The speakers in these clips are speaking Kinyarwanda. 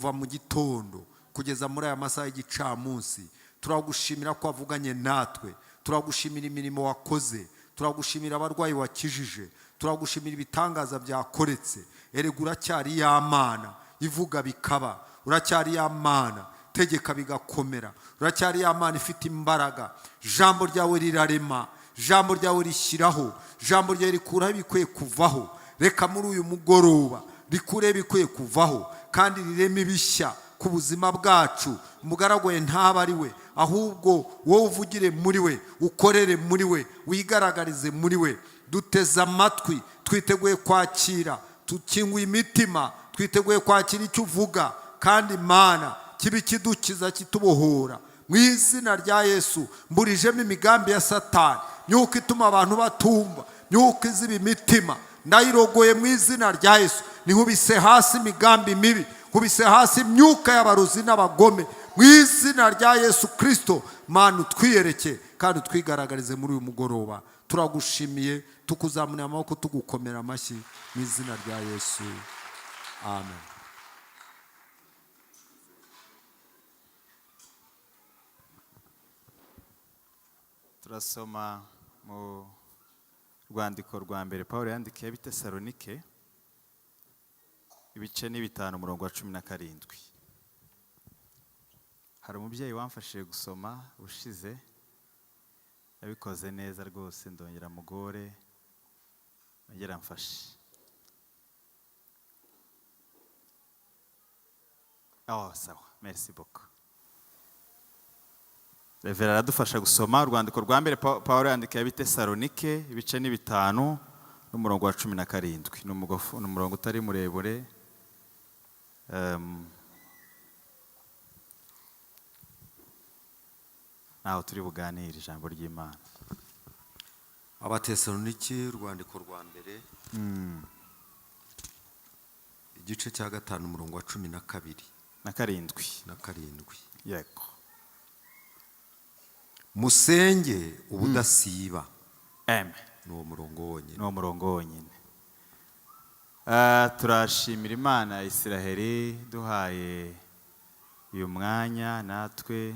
kuva mu gitondo kugeza muri aya masaha y'igicamunsi. Turagushimira ko wavuganye natwe, turagushimira imirimo wakoze, turagushimira abarwayi wakijije, turagushimira ibitangaza byakoretse. Erega uracyari ya Mana ivuga bikaba, uracyari ya Mana tegeka bigakomera, uracyari ya Mana ifite imbaraga. Jambo ryawe rirarema, jambo ryawe rishyiraho, jambo ryawe rikuraho ibikwiye kuvaho. Reka muri uyu mugoroba rikure bikwiye kuvaho kandi rireme ibishya ku buzima bwacu. Umugaragu we ntaba ari we, ahubwo wowe uvugire muri we, ukorere muri we, wigaragarize muri we. Duteze amatwi, twiteguye kwakira, tukinguye imitima, twiteguye kwakira icyo uvuga. Kandi Mana kibi kidukiza kitubohora mu izina rya Yesu. Mburijemo imigambi ya Satani, myuka ituma abantu batumva, myuka iziba imitima, ndayirogoye mu izina rya Yesu. Nkubise hasi imigambi mibi, nkubise hasi imyuka y'abarozi n'abagome mu izina rya Yesu Kristo. Mana utwiyereke kandi utwigaragarize muri uyu mugoroba. Turagushimiye, tukuzamura amaboko, tugukomera amashyi mu izina rya Yesu. Amen. Turasoma mu rwandiko rwa mbere Pawulo yandikiye Abitesalonike ibice ni 5 umurongo wa 17. Hari umubyeyi wamfashije gusoma ushize, yabikoze neza rwose, ndongera mugore ngera mfashe. Sawa, merci beaucoup. Revera aradufasha gusoma urwandiko rwa mbere Pawulo yandikiye Abitesalonike ibice ni 5 n'umurongo wa 17. Ni umurongo utari muremure. Naho turi buganire ijambo ry'Imana. Abatesalonike urwandiko rwa mbere igice cya 5 umurongo wa 12 na 7. Yego. Musenge ubudasiba. Amen. N'uwo murongo wonyine. Turashimira Imana ya Isiraheli duhaye uyu mwanya, natwe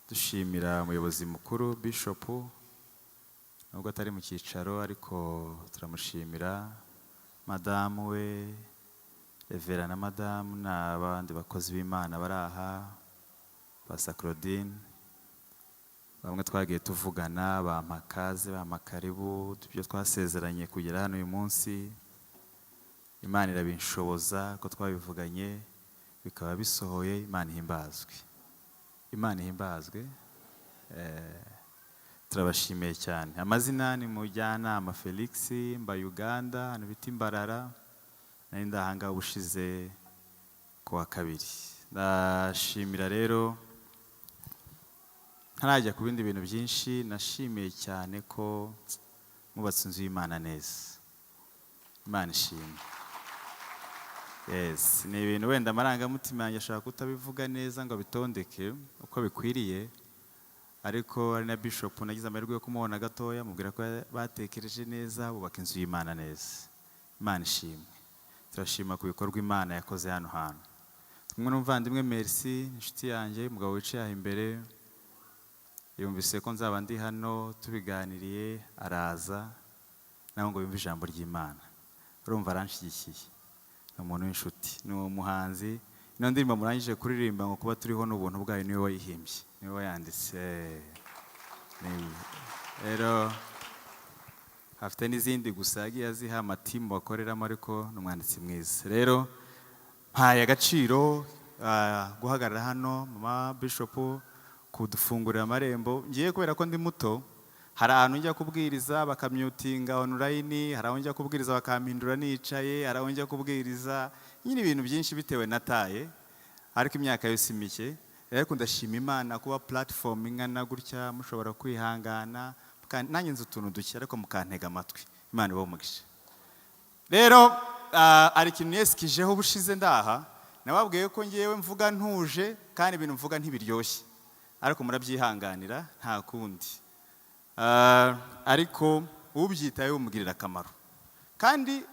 dushimira umuyobozi mukuru Bishop, nubwo atari mu cyicaro ariko turamushimira, madamu we Revera na madamu n'abandi bakozi b'Imana baraha, Pastor Claudine, bamwe twagiye tuvugana, bampakaze, bamakaribu, ibyo twasezeranye kugera hano uyu munsi. Imana irabinshoboza ko twabivuganye bikaba bisohoye. Imana ihimbazwe, Imana ihimbazwe. Turabashimiye cyane. Amazina ni Mujyanama Felix, mba Uganda, hano bita Imbarara, nari ndahanga ubushize ku wa 2. Ndashimira rero, ntarajya ku bindi bintu byinshi, nashimiye cyane ko mubatse inzu y'Imana neza. Imana ishimwe. Yes, ni ibintu wenda amarangamutima yanjye ashaka kutabivuga neza ngo bitondeke uko bikwiriye, ariko ari na Bishop nagize amahirwe yo kumubona gatoya, mubwira ko batekereje neza, bubaka inzu y'Imana neza. Imana ishimwe. Turashima ku bikorwa Imana yakoze hano hantu. Tumwe n'umuvandimwe Merci, inshuti yanjye, umugabo wicaye aha imbere, yumvise ko nzaba ndi hano tubiganiriye, araza nawe ngo yumve ijambo ry'Imana. Urumva aranshyigikiye. Ni umuntu w'inshuti, ni umuhanzi. Ino ndirimbo murangije kuririmba ngo kuba turiho n'ubuntu bwayo niwe wayihimbye, niwe wayanditse. Rero afite n'izindi gusa yagiye aziha amatimu bakoreramo, ariko ni umwanditsi mwiza. Rero mpaye agaciro guhagarara hano, Mama Bishop, kudufungurira amarembo. Ngiye kubera ko ndi muto, hari ahantu njya kubwiriza bakamyutinga online, hari aho njya kubwiriza bakampindura nicaye, hari aho njya kubwiriza, nyine ibintu byinshi bitewe nataye, ariko imyaka yose mike. Rero ndashima Imana kuba platform ingana gutya mushobora kwihangana, nanjye nzi utuntu duke ariko mukantega amatwi. Imana ibahe umugisha. Rero ari ikintu yeskijeho bushize ndaha, nababwiye ko ngiyewe mvuga ntuje kandi ibintu mvuga ntibiryoshye, ariko murabyihanganira nta kundi. Ariko ubyitaye umugirira akamaro. Kandi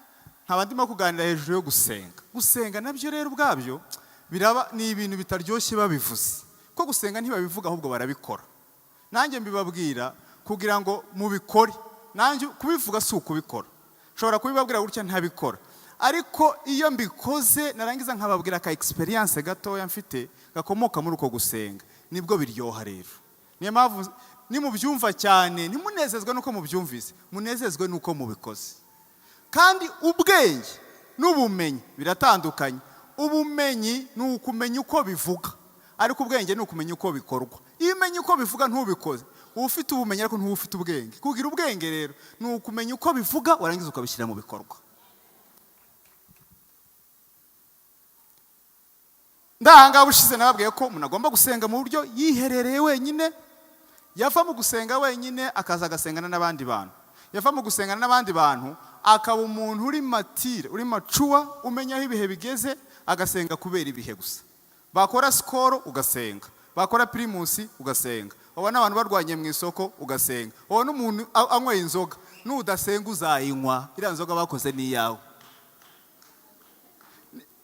nkaba ndimo kuganira hejuru yo gusenga. Gusenga nabyo rero ubwabyo biraba ni ibintu bitaryoshye babivuze ko gusenga ntibabivuga ahubwo barabikora. Nanjye mbibabwira kugira ngo mubikore, nanjye kubivuga si ukubikora. Nshobora kubibabwira gutya ntabikora, ariko iyo mbikoze narangiza nkababwira ka experience gatoya mfite gakomoka muri uko gusenga, nibwo biryoha rero. Niyo mpamvu nimubyumva cyane ntimunezezwe nuko mubyumvise, munezezwe nuko mubikoze. Kandi ubwenge n'ubumenyi biratandukanye. Ubumenyi ni ukumenya uko bivuga, ariko ubwenge ni ukumenya uko bikorwa. Iyo umenya uko bivuga ntubikoze, uba ufite ubumenyi ariko ntuba ufite ubwenge. Kugira ubwenge rero ni ukumenya uko bivuga warangiza ukabishyira mu bikorwa. Ndahanga bushize nababwiye ko umuntu agomba gusenga mu buryo yiherereye wenyine. Yava mu gusenga wenyine akaza agasengana n'abandi bantu. Yava mu gusengana n'abandi bantu akaba umuntu uri matire, uri macuwa, umenya aho ibihe bigeze, agasenga kubera ibihe gusa. Bakora skoro ugasenga, bakora primusi ugasenga, ubona abantu barwanye mu isoko ugasenga, ubona umuntu anyweye inzoga nudasenga uzayinywa, iriya nzoga bakoze ni yawe.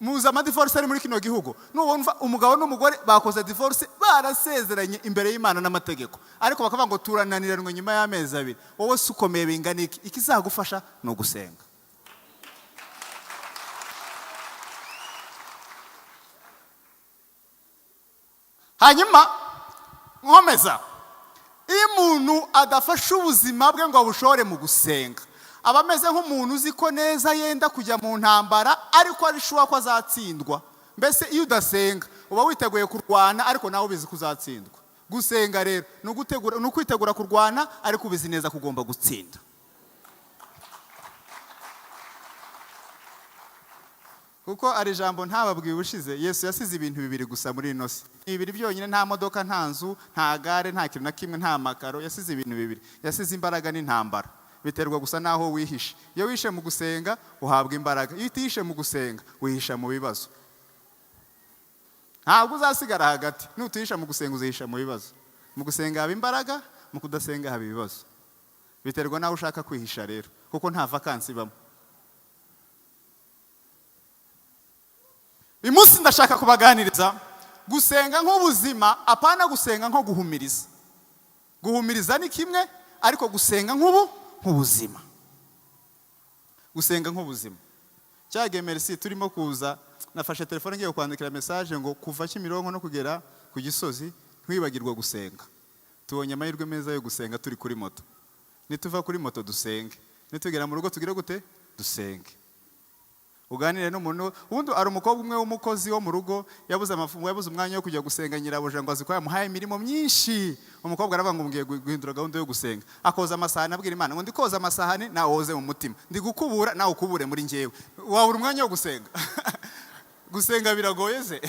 Muza amadivorce ari muri kino gihugu, nubona umugabo n'umugore bakoze divorce barasezeranye imbere y'Imana n'amategeko, ariko bakavuga ngo turananiranwe nyuma y'amezi 2. Wowe sukomeye bingana iki? Ikizagufasha no gusenga. Hanyuma nkomeza, iyo umuntu adafasha ubuzima bwe ngo abushore mu gusenga, aba ameze nk'umuntu uzi ko neza yenda kujya mu ntambara ariko ari shuwa ko azatsindwa. Mbese iyo udasenga uba witeguye kurwana ariko nawe ubizi ko uzatsindwa. Gusenga rero ni ukwitegura kurwana ariko ubizi neza ko ugomba gutsinda. Kuko ari jambo ntababwiye ubushize, Yesu yasize ibintu 2 gusa muri ino si. Ibiri byonyine, nta modoka, nta nzu, nta gare, nta kintu na kimwe, nta makaro. Yasize ibintu 2. Yasize imbaraga n'intambara. Biterwa gusa naho wihishe. Iyo wishe mu gusenga uhabwa imbaraga, iyo utishe mu gusenga wihisha mu bibazo. Ntabwo uzasigara hagati. Nutisha mu gusenga uzihisha mu bibazo. Mu gusenga haba imbaraga, mu kudasenga haba ibibazo. Biterwa naho ushaka kwihisha rero, kuko nta vacancy bamo. Imusi ndashaka kubaganiriza gusenga nk'ubuzima, apana gusenga nko guhumiriza. Guhumiriza ni kimwe, ariko gusenga nk'ubuzima. Gusenga nk'ubuzima. Cyage merci turimo kuza, nafashe telefone ngiye kwandikira message ngo kuva Kimironko no kugera ku Gisozi twibagirwa gusenga. Tubonye amahirwe meza yo gusenga turi kuri moto. Nituva kuri moto dusenge, nitugera mu rugo tugire gute? Dusenge. Uganire n'umuntu, ubundi ari umukobwa umwe w'umukozi wo mu rugo yabuze umwanya wo kujya gusenga, nyirabuja ngo aziko yamuhaye imirimo myinshi. Umukobwa aravuga ngo ngiye guhindura gahunda yo gusenga, akoza amasahani abwira Imana ngo ndikoza amasahani nawe woze mu mutima, ndi gukubura nawe ukubure muri njyewe. Wabura umwanya wo gusenga? Gusenga biragoye ze.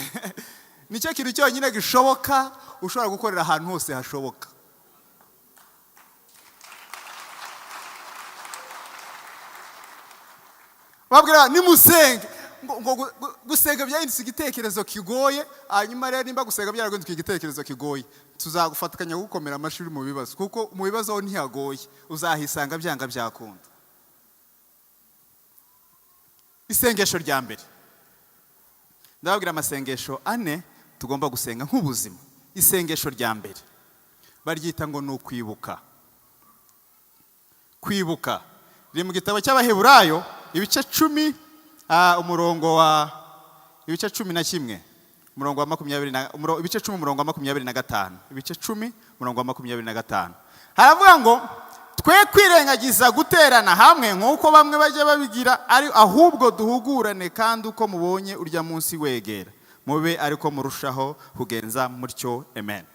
Nicyo kintu cyonyine gishoboka ushobora gukorera ahantu hose hashoboka. Babwira ni musenge ngo gusenga byahindutse igitekerezo kigoye. Hanyuma rero nimba gusenga byaraguhinduka igitekerezo kigoye, tuzagufatikanya gukomera amashuri mu bibazo, kuko mu bibazo ho ntihagoye, uzahisanga byanga byakunda. Isengesho rya mbere, ndababwira amasengesho 4 tugomba gusenga nk'ubuzima. Isengesho rya mbere baryita ngo ni ukwibuka. Kwibuka riri mu gitabo cy'Abaheburayo ibice 10 umurongo wa ibice 11 umurongo wa 20 ibice 10 umurongo wa 25 ibice 10 umurongo wa 25 haravuga ngo twe kwirengagiza guterana hamwe nk'uko bamwe bajya babigira, ari ahubwo duhugurane, kandi uko mubonye urya munsi wegera mube ariko murushaho kugenza mutyo. Amen.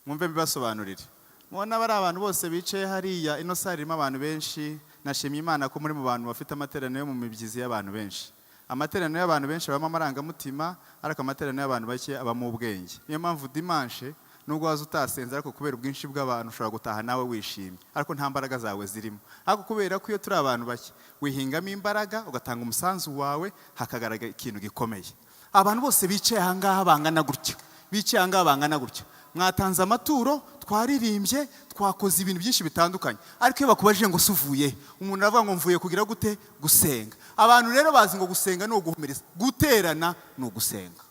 Mwumve bibasobanurire. Mubona bari abantu bose bicaye hariya, ino sare irimo abantu benshi. Nashimye Imana ko muri mu bantu bafite amateraniro yo mu mibyizi y'abantu benshi. Amateraniro y'abantu benshi abamo amarangamutima, ariko amateraniro y'abantu bake abamo ubwenge. Niyo mpamvu dimanche nubwo waza utasenze, ariko kubera ubwinshi bw'abantu ushobora gutaha nawe wishimye, ariko nta mbaraga zawe zirimo. Ariko kubera ko iyo turi abantu bake wihingamo imbaraga, ugatanga umusanzu wawe, hakagaragara ikintu gikomeye. Abantu bose bicaye aha ngaha bangana gutya, bicaye aha ngaha bangana gutya, mwatanze amaturo, twaririmbye, twakoze ibintu byinshi bitandukanye. Ariko iyo bakubajije ngo suvuye, umuntu aravuga ngo mvuye kugira gute? Gusenga. Abantu rero bazi ngo gusenga no guhumiriza, guterana no gusenga.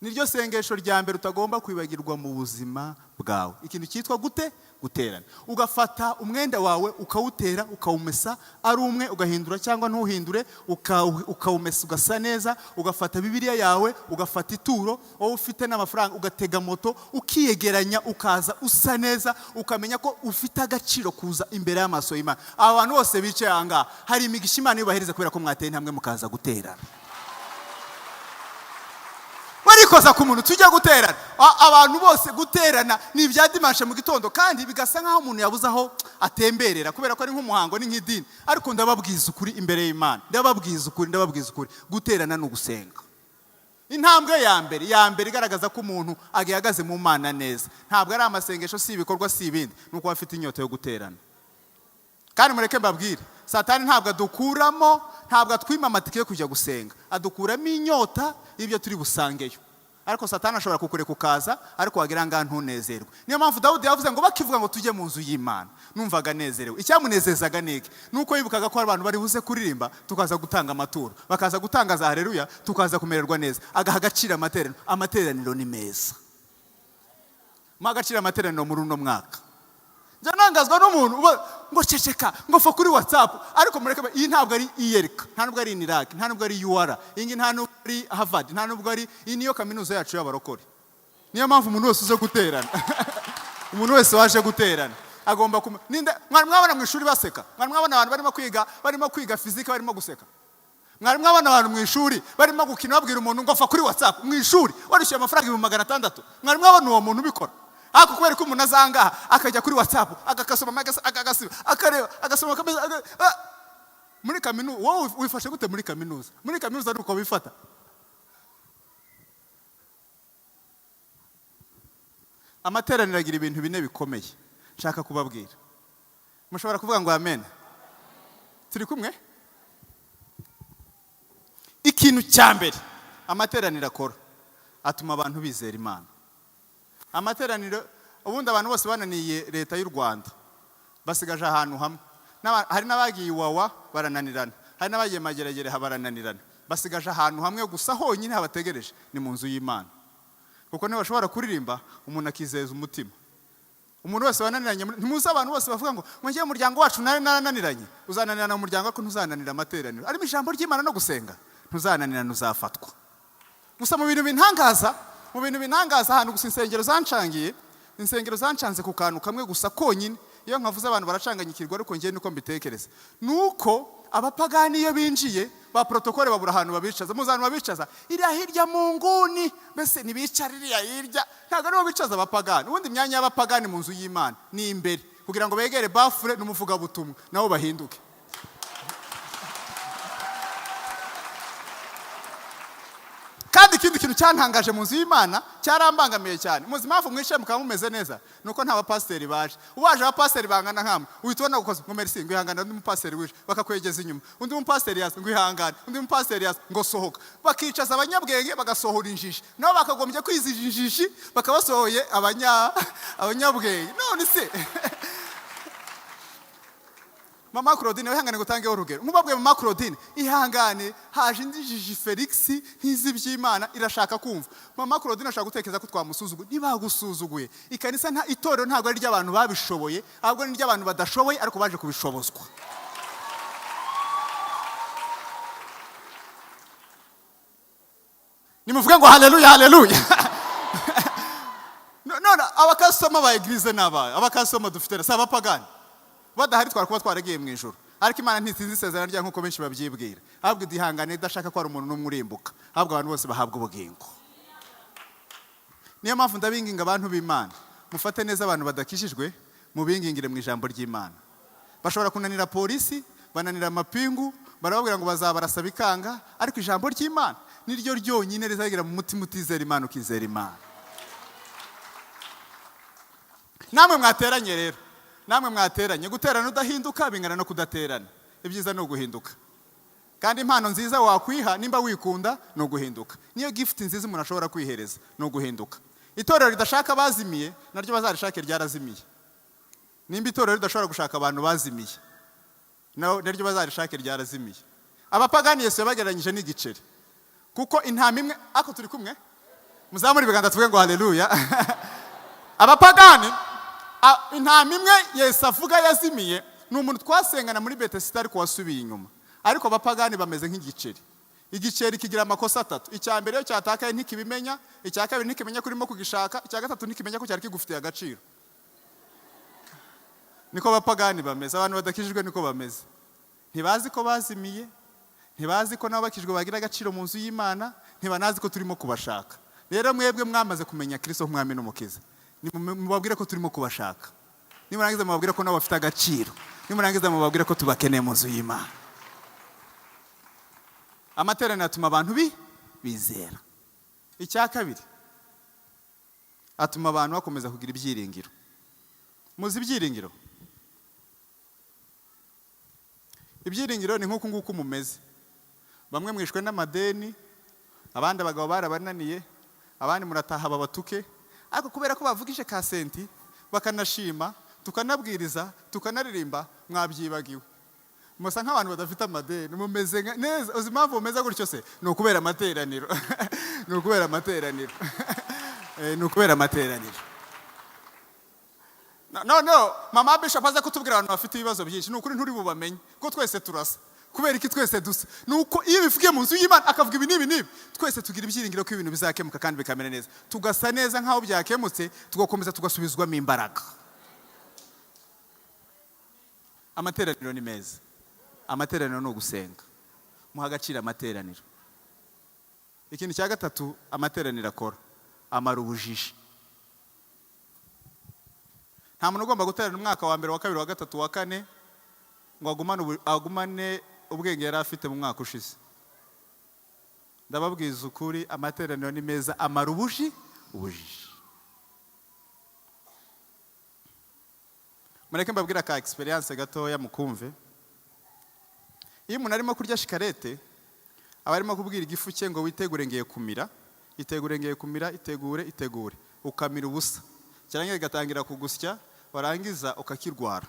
Niryo sengesho rya mbere utagomba kwibagirwa mu buzima bwawe. Ikintu cyitwa gute? Guterana. Ugafata umwenda wawe ukawutera, ukawumesa ari umwe, ugahindura cyangwa ntuhindure, ukawumesa ugasa neza, ugafata Bibiliya yawe, ugafata ituro, wowe ufite n'amafaranga, ugatega moto, ukiyegeranya, ukaza usa neza, ukamenya ko ufite agaciro kuza imbere y'amaso y'Imana. Abantu bose bicaye aha, hari imigisha Imana yubahereza kubera ko mwateye intambwe mukaza guterana. Warikoza ku muntu tujya guterana. Abantu bose guterana ni ibya dimanche mu gitondo, kandi bigasa nkaho umuntu yabuze aho atemberera kubera ko ari nk'umuhango, ni nk'idini. Ariko ndababwiza ukuri imbere y'Imana, ndababwiza ukuri, guterana no gusenga. Intambwe ya mbere igaragaza ko umuntu agihagaze mu Mana neza, ntabwo ari amasengesho, si ibikorwa, si ibindi, nuko afite inyota yo guterana. Kandi mureke mbabwire, Satani ntabwo adukuramo, ntabwo atwima amatike yo kujya gusenga, adukuramo inyota y'ibyo turi busangeyo. Ariko Satani ashobora kukureka ukaza, ariko wagira ngo ntunezerwe. Niyo mpamvu Dawudi yavuze ngo bakivuga ngo tujye mu nzu y'Imana, numvaga nezerewe. Icyamunezezaga niki? Nuko yibukaga ko abantu bari buze kuririmba, tukaza gutanga amaturo, bakaza gutanga za haleluya, tukaza kumererwa neza. Agaha agaciro amateraniro ni meza. Magaciro amateraniro muri uno mwaka. Nangazwa n'umuntu ngo ceceka ngo fa kuri WhatsApp, ariko mureke iyi ntabwo ari iyereka, nta nubwo ari Iraq, nta nubwo ari UR, iyi nta nubwo ari Harvard, nta nubwo ari niyo kaminuza yacu y'abarokore. Niyo mpamvu umuntu wese uze guterana umuntu wese waje guterana agomba mwabona mu ishuri baseka, mwabona abantu barimo kwiga fizika barimo guseka, mwabona abantu mu ishuri barimo gukina babwira umuntu ngo fa kuri WhatsApp mu ishuri warishyuye amafaranga 600, mwabona uwo muntu ubikora. Ako kubera ko umuntu azangaha akajya kuri WhatsApp agakasoma akareba agasoma muri kaminuza. Wowe wifashe gute muri kaminuza? Muri kaminuza ari uko bifata. Amateraniro agira ibintu bine bikomeye nshaka kubabwira. Mushobora kuvuga ngo amen? Turi kumwe? Ikintu cya mbere amateraniro akora, atuma abantu bizera Imana. Amateraniro ubundi abantu bose bananiye leta y'u Rwanda, basigaje ahantu hamwe. Hari n'abagiye Iwawa barananirana, hari n'abagiye Mageragere barananirana, basigaje ahantu hamwe gusa honyine habategereje, ni mu nzu y'Imana. Kuko niba bashobora kuririmba umuntu akizeza umutima. Umuntu wese wananiranye, ntimuzi abantu bose bavuga ngo ngiye umuryango wacu narananiranye, uzananirana mu muryango ko ntuzananira amateraniro. Arimo ijambo ry'Imana no gusenga, ntuzananirana, uzafatwa. Gusa mu bintu bintangaza ahantu gusa insengero zancanze ku kantu kamwe gusa konyine. Iyo nkavuze abantu baracanganyikirwa, ariko ngiye niko mbitekereza. Nuko abapagani iyo binjiye ba protokole babura ahantu babicaza. Muzantu babicaza iriya hirya mu nguni, mbese nibicara iriya hirya, ntabwo ariho bicaza abapagani. Ubundi imyanya y'abapagani mu nzu y'Imana ni imbere, kugira ngo begere bafure n'umuvuga butumwa nabo bahinduke. Kandi ikindi kintu cyantangaje mu nzu y'Imana cyarambangamiye cyane. Muzi impamvu mwishe mukaba mumeze neza, nuko nta bapasiteri baje. Ubaje abapasiteri bangana nkamwe, uhitubona gukoza ngo merci ngo ihangana, undi mupasiteri wije bakakwegeza inyuma, undi mupasiteri yaza ngo ihangana, undi mupasiteri yaza ngo sohoka. Bakicaza abanyabwenge bagasohora injiji, nabo bakagombye kwizija injiji bakabasohoye abanyabwenge. None se Mama Claudine wihangane gutangeho urugero. Nkubabwiye Mama Claudine ihangane, haje indijiji Felix ntizi by'Imana irashaka kumva. Mama Claudine ashaka gutekereza ko twamusuzuguye. Nibagusuzuguye, ikanisa itorero ntabwo ari ry'abantu babishoboye, ahubwo ni ry'abantu badashoboye ariko baje kubishobozwa. Nimuvuge ngo haleluya haleluya. None abakasoma ba eglise nabaye, abakasoma dufite saba pagani. Badahari twakuba twaragiye mu ijuru. Ariko Imana ntisize isezerano rya nkuko benshi babyibwira. Ahubwo idihangane idashaka ko ari umuntu n'umwe urimbuka, ahubwo abantu bose bahabwa ubugingo. Niyo mpamvu ndabinginga abantu b'Imana, mufate neza abantu badakishijwe, mubingingire mu ijambo ry'Imana. Bashobora kunanira polisi, bananira amapingu, barababwira ngo bazabarasa bikanga, ariko ijambo ry'Imana niryo ryonyine rizagira mu mutima utizera Imana ukizera Imana. Namwe mwateranye rero, namwe mwateranye, guterana udahinduka bingana no kudaterana. Ibyiza no guhinduka. Kandi impano nziza wakwiha nimba wikunda no guhinduka. Niyo gift nziza umuntu ashobora kwihereza no guhinduka. itorero ridashaka bazimiye naryo bazarishake ryarazimiye. Nimba itorero ridashobora gushaka abantu bazimiye naryo bazarishake ryarazimiye. Abapagani Yesu yabagereranyije n'igiceri, kuko intama imwe, ako turi kumwe, muzamura ibiganza tuvuge ngo haleluya. Abapagani intama imwe Yesu avuga yazimiye ni umuntu twasengana muri Betesida ariko wasubiye inyuma. Ariko abapagani bameze nk'igiceri. Igiceri kigira amakosa atatu. Icya mbere yo cyatakaye ntikibimenya, icya kabiri ntikimenya ko urimo kugishaka, icya gatatu ntikimenya ko cyari kigufitiye agaciro. Niko abapagani bameze, abantu badakijijwe niko bameze. Ntibazi ko bazimiye, ntibazi ko nabo bakijwe bagira agaciro mu nzu y'Imana, ntibanazi ko turimo kubashaka. Rero mwebwe mwamaze kumenya Kristo nk'umwami n'umukiza, nimubabwire ko turimo kubashaka. Nimurangiza mubabwire ko nabo bafite agaciro. Nimurangiza mubabwire ko tubakeneye mu nzu y'Imana. Amateraniro atuma abantu bizera. Icya kabiri, atuma abantu bakomeza kugira ibyiringiro. Muzi ibyiringiro? Ibyiringiro ni nk'uko nguko mumeze. Bamwe mwishwe n'amadeni, abandi abagabo barabananiye, abandi murataha babatuke, ariko kubera ko bavugije ka senti bakanashima, tukanabwiriza, tukanaririmba, mwabyibagiwe. Musa nk'abantu badafite amadeni, mumeze neza. Uzi impamvu mumeze gutyo se? Ni ukubera amateraniro. Ni ukubera amateraniro. Ni ukubera amateraniro. No, mama Bishop aza kutubwira abantu bafite ibibazo byinshi. Ni ukuri nturi bubamenye ko twese turasa. Kubera iki twese dusa? Nuko iyo bivugiye mu nzu y'Imana akavuga ibi nibi, twese tugira ibyiringiro ko ibintu bizakemuka kandi bikamera neza. Tugasa neza nkaho byakemutse, tugakomeza tugasubizwamo imbaraga. Amateraniro ni meza. Amateraniro no gusenga. Muha agaciro amateraniro. Ikintu cya gatatu amateraniro akora, amara ubujiji. Nta muntu ugomba guterana umwaka wa mbere, wa kabiri, wa gatatu, wa kane ngo agumane ubwenge yari afite mu mwaka ushize. Ndababwiza ukuri, amateraniro ni meza, amara ubujiji. Mureke mbabwira ka experience gatoya mukumve. Iyo umuntu arimo kurya shikarete, aba arimo kubwira igifu cye ngo witegure ngiye kumira, itegure ngiye kumira, itegure. Ukamira ubusa. Cyarangiye gatangira kugusya, warangiza ukakirwara.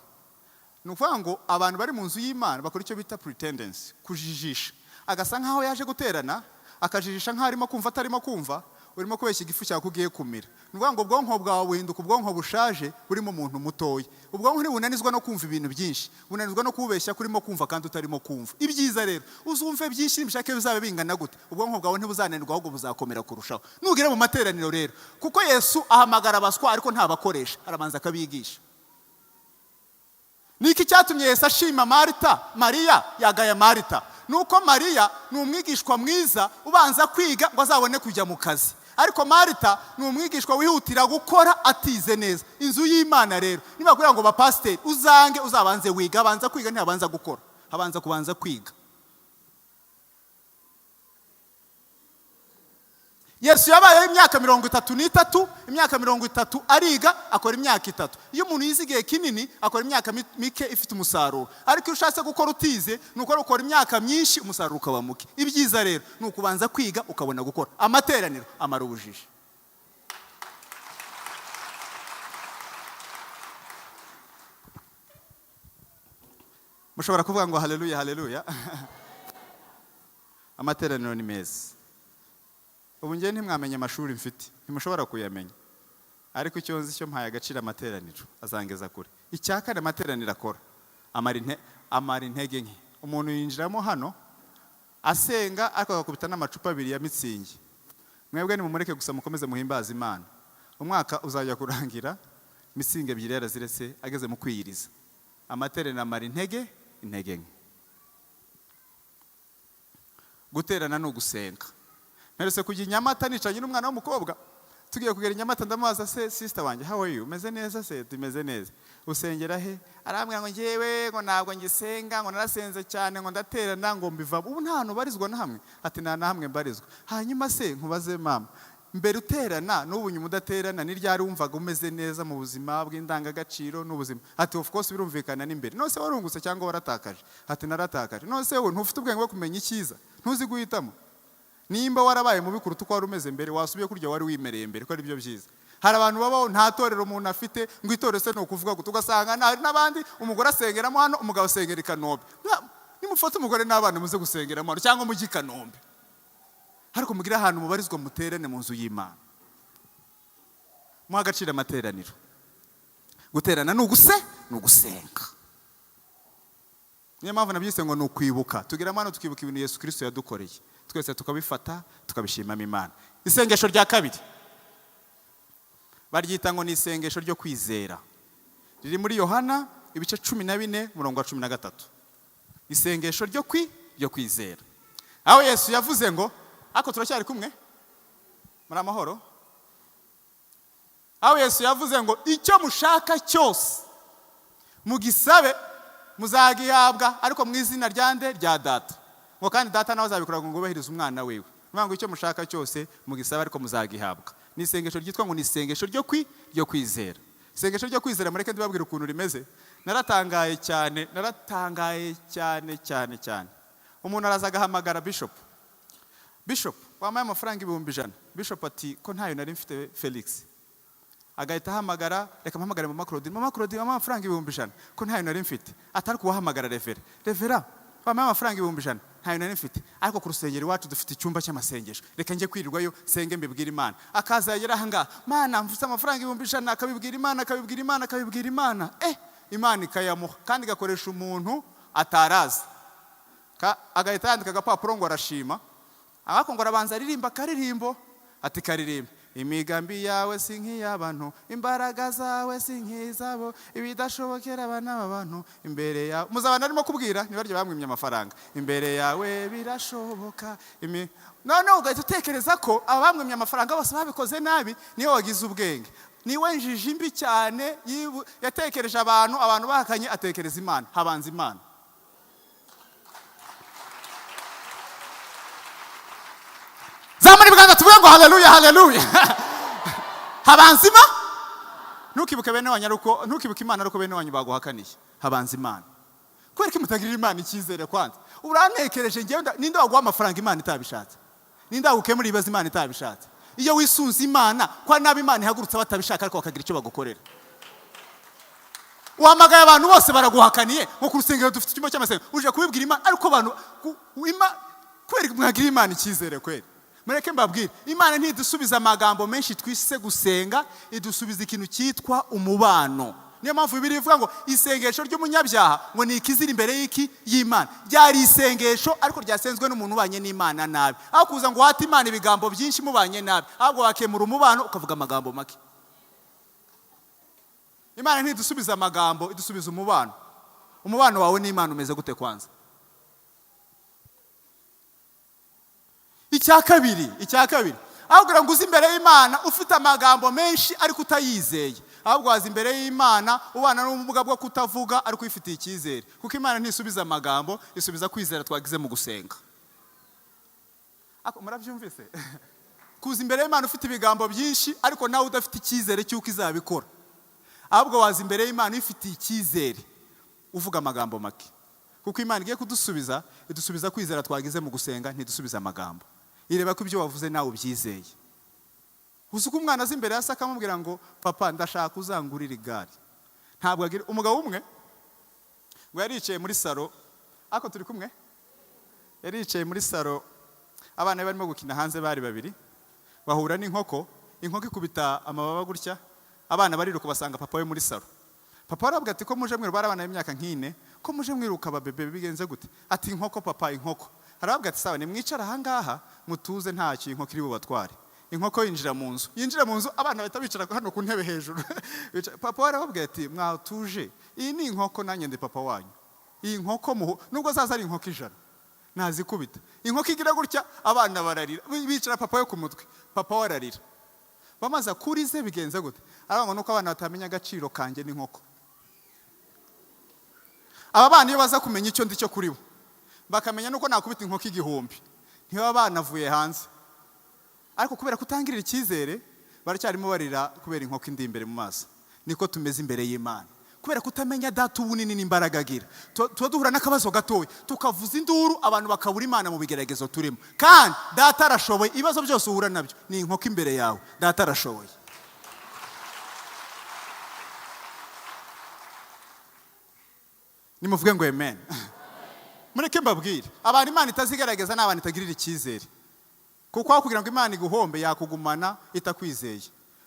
Nukuvuga ngo abantu bari mu nzu y'Imana bakora icyo bita pretendence, kujijisha. Agasa nkaho yaje guterana, akajijisha nkaho arimo kumva atarimo kumva, urimo kubeshya igifu cyawe kugiye kumira. Nukuvuga ngo ubwonko bwawe buhinduka ubwonko bushaje burimo umuntu mutoya. Ubwonko ntibunanizwa no kumva ibintu byinshi, bunanizwa no kubeshya kurimo kumva kandi utarimo kumva. Ibyiza rero, uzumve byinshi n'ibishake bizabe bingana gute, ubwonko bwawe ntibuzananirwa ahubwo buzakomera kurushaho. Nugire mu materaniro rero, kuko Yesu ahamagara abaswa ariko ntabakoresha, arabanza akabigisha. Niki cyatumye Yesu ashima Mariya yagaya Marita? Nuko Mariya ni umwigishwa mwiza ubanza kwiga ngo azabone kujya mu kazi, ariko Marita ni umwigishwa wihutira gukora atize neza. Inzu y'Imana rero niba kugira ngo bapasiteri uzabanze wiga, abanza kwiga ntiyabanza gukora, abanza kubanza kwiga. Yesu yabaye imyaka 33, imyaka 30 ariga, akora imyaka 3. Iyo umuntu yizigiye kinini akora imyaka mike ifite umusaruro, ariko iyo ushatse gukora utize nuko ukora imyaka myinshi umusaruro ukaba muke. Ibyiza rero ni ukubanza kwiga ukabona gukora. Amateraniro amara ubujiji. Mushobora kuvuga ngo haleluya haleluya. Amateraniro ni meza. Ubu ngiye ntimwamenye amashuri mfite, ntimushobora kuyamenya, ariko icyo nzi cyo mpaye agaciro amateraniro azangeza kure. Icyakane amateraniro akora, amara intege nke. Umuntu yinjiramo hano asenga ariko agakubita n'amacupa 2 ya mitsingi. Mwebwe nimumureke gusa mukomeze muhimbaza Imana. Umwaka uzajya kurangira mitsingi 2 yaraziretse ageze mu kwiyiriza. Amateraniro amara intege nke. Guterana no gusenga. Merese kujya Nyamata nicanye n'umwana w'umukobwa, tugiye kugera Nyamata ndamubaza, se sister wanjye how are you? Meze neza se? Tumeze neza. Usengera he? Arambwira ngo ngewe ngo ntabwo ngisenga, ngo narasenze cyane, ngo ndaterana, ngo mbiva. Ubu nta hantu barizwa na hamwe. Ati nta na hamwe mbarizwa. Hanyuma se nkubaze mama, mbere uterana n'ubu nyuma udaterana ni ryari wumvaga umeze neza mu buzima bw'indangagaciro n'ubuzima? Ati of course birumvikana n'imbere. Nose warungutse cyangwa waratakaje? Ati naratakaje. Nose we ntufite ubwenge bwo kumenya icyiza, ntuzi guhitamo. Nimba warabaye mubi kuruta uko wari umeze mbere, wasubiye kurya wari wimereye mbere, ko ari byo byiza. hari abantu babaho nta torero umuntu afite ngo itorero se no kuvuga ngo tugasanga hari n'abandi umugore asengeramo hano umugabo asengera i Kanombe. Nimufata umugore n'abana muze gusengeramo hano cyangwa mujyi Kanombe, ariko mugira ahantu mubarizwa muterane mu nzu y'Imana. Muha agaciro amateraniro. Guterana ni ugusenga. Niyo mpamvu nabyise ngo ni ukwibuka. Tugira amano tukibuka ibintu Yesu Kristo yadukoreye, twese tukabifata tukabishimamo Imana. Isengesho rya kabiri baryita ngo ni isengesho ryo kwizera, riri muri Yohana ibice 14:13. Isengesho ryo kwizera, aho Yesu yavuze ngo, ako turacyari kumwe muri amahoro, aho Yesu yavuze ngo icyo mushaka cyose mugisabe muzagihabwa, ariko mu izina ryande rya Data, ngo kandi Data nawe azabikora ngo ubahirize umwana wewe. Ngo icyo mushaka cyose mugisabe ariko muzagihabwa. Ni isengesho ryitwa ngo ni isengesho ryo kwizera. Isengesho ryo kwizera mureke ndibabwira ukuntu rimeze. Naratangaye cyane. Umuntu araza agahamagara Bishop wamaye amafaranga 100,000. Bishop ati ko ntayo nari mfite Felix. Agahita ahamagara, reka mpamagare Mama Claudine amafaranga 100,000 ko ntayo nari mfite. Atari kubahamagara Revera wamaye amafaranga 100,000 ntayo nari mfite, ariko ku rusengero iwacu dufite icyumba cy'amasengesho, reka njye kwirirwayo senge mbibwira Imana. Akaza yagera aha ngaha, Mana mfite amafaranga 100,000, akabibwira Imana. Imana ikayamuha kandi igakoresha umuntu atarazi. Agahita yandika agapapuro ngo arashima, abako ngo arabanza aririmba akaririmbo, ati karirimba: imigambi yawe si nk'iy'abantu, imbaraga zawe si nk'izabo, ibidashobokera abana b'abantu imbere yawe. Muzabana arimo kubwira nibaryo bamwimye amafaranga, imbere yawe birashoboka. None ugahita utekereza ko abamwimye amafaranga bose babikoze nabi, niyo wagize ubwenge. Niwe njiji imbi cyane, yatekereje abantu bahakanye, atekereza Imana. Habanza Imana. Zamani biganza tuvuge ngo haleluya. Habanza Imana. Ntukibuke bene wanyu aruko, ntukibuke Imana aruko bene wanyu baguhakaniye. Habanza Imana. Kubera ko mutagirira Imana icyizere kwanza. Urantekereje ngewe ninde waguha amafaranga Imana itabishatse? Ninde wagukemura ibibazo Imana itabishatse? Iyo wisunze Imana, kwa nabi Imana ihagurutsa batabishaka ariko bakagira icyo bagukorera. Uhamagaye abantu bose baraguhakaniye, nko ku rusengero dufite icyumba cy'amasengesho, uje kubibwira Imana, ariko abantu kubera mwagira Imana icyizere kweri. Mureke mbabwire, Imana ntidusubiza amagambo menshi twise gusenga, idusubiza ikintu cyitwa umubano. Niyo mpamvu Bibiliya ivuga ngo isengesho ry'umunyabyaha ngo ni ikizira imbere y'Imana. Ryari isengesho ariko ryasenzwe n'umuntu ubanye n'Imana nabi. Aho kuza ngo wate Imana ibigambo byinshi mubanye nabi, ahubwo wakemura umubano ukavuga amagambo make. Imana ntidusubiza amagambo, idusubiza umubano. Umubano wawe n'Imana umeze gute kwanza? Icya kabiri, ahubwo ngo uzi imbere y'Imana ufite amagambo menshi ariko utayizeye. Ahubwo wazi imbere y'Imana ubana n'ubumuga bwo kutavuga ariko ifitiye icyizere. Kuko Imana ntisubiza amagambo, isubiza kwizera twagize mu gusenga. Ako murabyumvise? Kuza imbere y'Imana ufite ibigambo byinshi ariko nawe udafite icyizere cy'uko izabikora. Ahubwo wazi imbere y'Imana ifitiye icyizere, uvuga amagambo make. Kuko Imana igiye kudusubiza, idusubiza kwizera twagize mu gusenga, ntidusubiza amagambo. Ireba ko ibyo wavuze nawe ubyizeye. Uzuko umwana azi imbere yasa akamubwira ngo papa ndashaka uzangurira igare. Ntabwo agira. Umugabo umwe ngo yaricaye muri saro, ako turi kumwe, yaricaye muri saro, abana barimo gukina hanze bari babiri, bahura n'inkoko, inkoko ikubita amababa gutya, abana bariruka basanga papa we muri saro. Papa arabwira ati ko muje mwiruka abana b'imyaka nk'ine, ko muje mwiruka ababebe bigenze gute? Ati inkoko papa, inkoko. Arabwira ati sawa, nimwicara aha ngaha mutuze ntacyo inkoko iri bubatware. Inkoko yinjira mu nzu, abana bahita bicara hano ku ntebe hejuru. Papa arababwira ati mwatuje, iyi ni inkoko nanjye ndi papa wanyu. Iyi nkoko nubwo zaza ari inkoko 100 nazikubita. Inkoko igira gutya abana bararira, bicara papa yo ku mutwe, papa wararira. Bamaza kurize bigenze gute? Arabanga nuko abana batamenya agaciro kanje n'inkoko. Aba bana iyo baza kumenya icyo ndi cyo kuri bo, bakamenya nuko nakubita inkoko 1000, ntiyo abana avuye hanze. Ariko kubera kutangirira icyizere baracyarimo barira kubera inkoko indi imbere mu maso. Niko tumeze imbere y'Imana. Kubera kutamenya Data ubunini n'imbaraga agira, tuba duhura n'akabazo gatoya tukavuza induru, abantu bakabura Imana mu bigeragezo turimo. Kandi Data arashoboye. Ibibazo byose uhura nabyo ni inkoko imbere yawe, Data arashoboye. nimuvuge ngo amen. Mureke mbabwire, abantu Imana itazigaragaza n'abantu itagirira icyizere. Kuko aho kugira ngo Imana iguhombe yakugumana itakwizeye.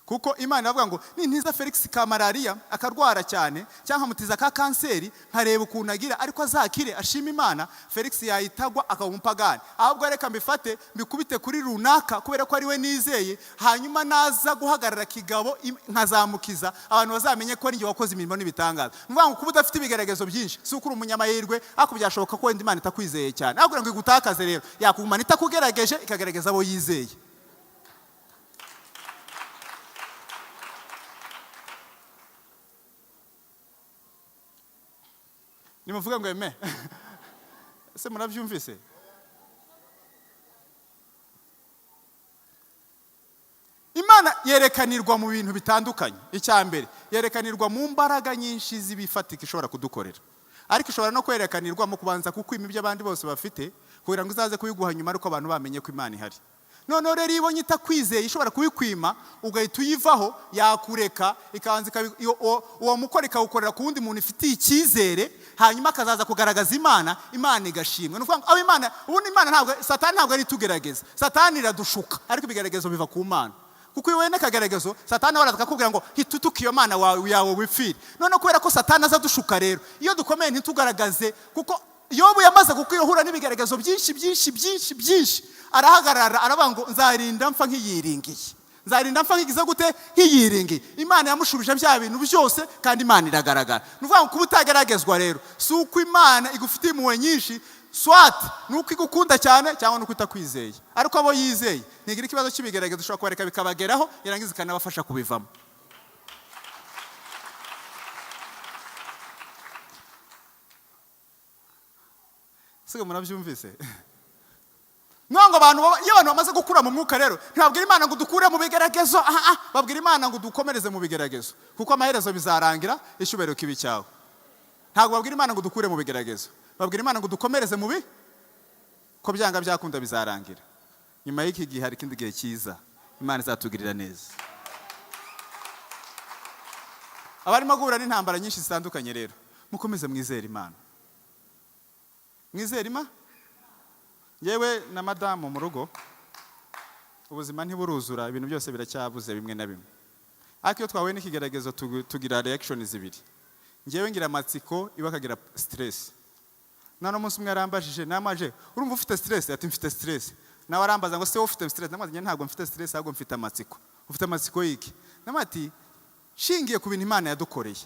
Kuko Imana avuga ngo nintiza Felix ka malaria akarwara cyane cyangwa mutiza ka kanseri nkareba ukuntu agira ariko azakire ashima Imana, Felix yayitagwa akaba umupagani. Ahubwo reka mbifate mbikubite kuri runaka kubera ko ari we nizeye, hanyuma naza guhagarara kigabo nkazamukiza abantu bazamenye ko ari njye wakoze imirimo n'ibitangaza. Mvuga ngo kuba udafite ibigaragazo byinshi si ukuri umunyamayirwe, ariko byashoboka ko wenda Imana itakwizeye cyane. Ahubwo ngo igutakaze rero yakugumana itakugerageje ikagaragaza abo yizeye. Nimuvuga ngo amen. Ese murabyumvise? Imana yerekanirwa mu bintu bitandukanye. Icyambere yerekanirwa mu mbaraga nyinshi z'ibifatika ishobora kudukorera. Ariko ishobora no kwerekanirwa mu kubanza kukwima ibyo abandi bose bafite kugira ngo uzaze kubiguha nyuma ariko abantu bamenye ko Imana ihari. None rero ibonye itakwizeye ishobora kubikwima ugahita uyivaho yakureka ikabanza uwo mukora ikawukorera ku wundi muntu ifitiye icyizere, hanyuma akazaza kugaragaza Imana igashimwa. Nuvuga ngo Imana ubundi Imana ntabwo Satani ntabwo ari tugerageza. Satani iradushuka ariko ibigaragazo biva ku Mana. Kuko iyo wene kagaragazo Satani waraza akakubwira ngo hitutuka iyo Mana yawe wipfire. None kubera ko Satani azadushuka rero iyo dukomeye ntitugaragaze, kuko Yobu yamaze kukwihura n'ibigaragazo byinshi arahagarara aravuga ngo nzarinda mpfa nk'iyiringiye. Nzarinda mpfa nkigize gute nk'iyiringiye. Imana yamushubije bya bintu byose kandi Imana iragaragara. Nuvuga ngo kuba utagaragazwa rero si uko Imana igufitiye impuhwe nyinshi, swat nuko igukunda cyane cyangwa nuko itakwizeye. Ariko abo yizeye ntigira ikibazo cy'ibigaragazo ushobora kubareka bikabageraho yarangiza ikanabafasha kubivamo. Sigo murabyumvise? Nongo abantu iyo abantu bamaze gukura mu mwuka rero ntibabwira Imana ngo dukure mu bigaragazo, babwira Imana ngo dukomereze mu bigaragazo kuko amaherezo bizarangira icyubahiro kibi cyawe. Ntabwo babwira Imana ngo dukure mu bigaragazo, babwira Imana ngo dukomereze mu ko byanga byakunda bizarangira. Nyuma y'iki gihe hari ikindi gihe cyiza Imana izatugirira neza. Abarimo guhura n'intambara nyinshi zitandukanye rero mukomeze mwizere Imana. Mwizere Imana. Yewe na madamu mu rugo ubuzima ntiburuzura, ibintu byose biracyabuze bimwe na bimwe. Ariko iyo twahuye n'ikigaragazo tugira reactions zibiri. Ngewe ngira amatsiko iba akagira stress. None umunsi umwe yarambajije namaje urumva ufite stress? Ati mfite stress. Nawe arambaza ngo se ufite stress? Namaze ntabwo mfite stress ahubwo mfite amatsiko. Ufite amatsiko yiki? Namati shingiye ku bintu Imana yadukoreye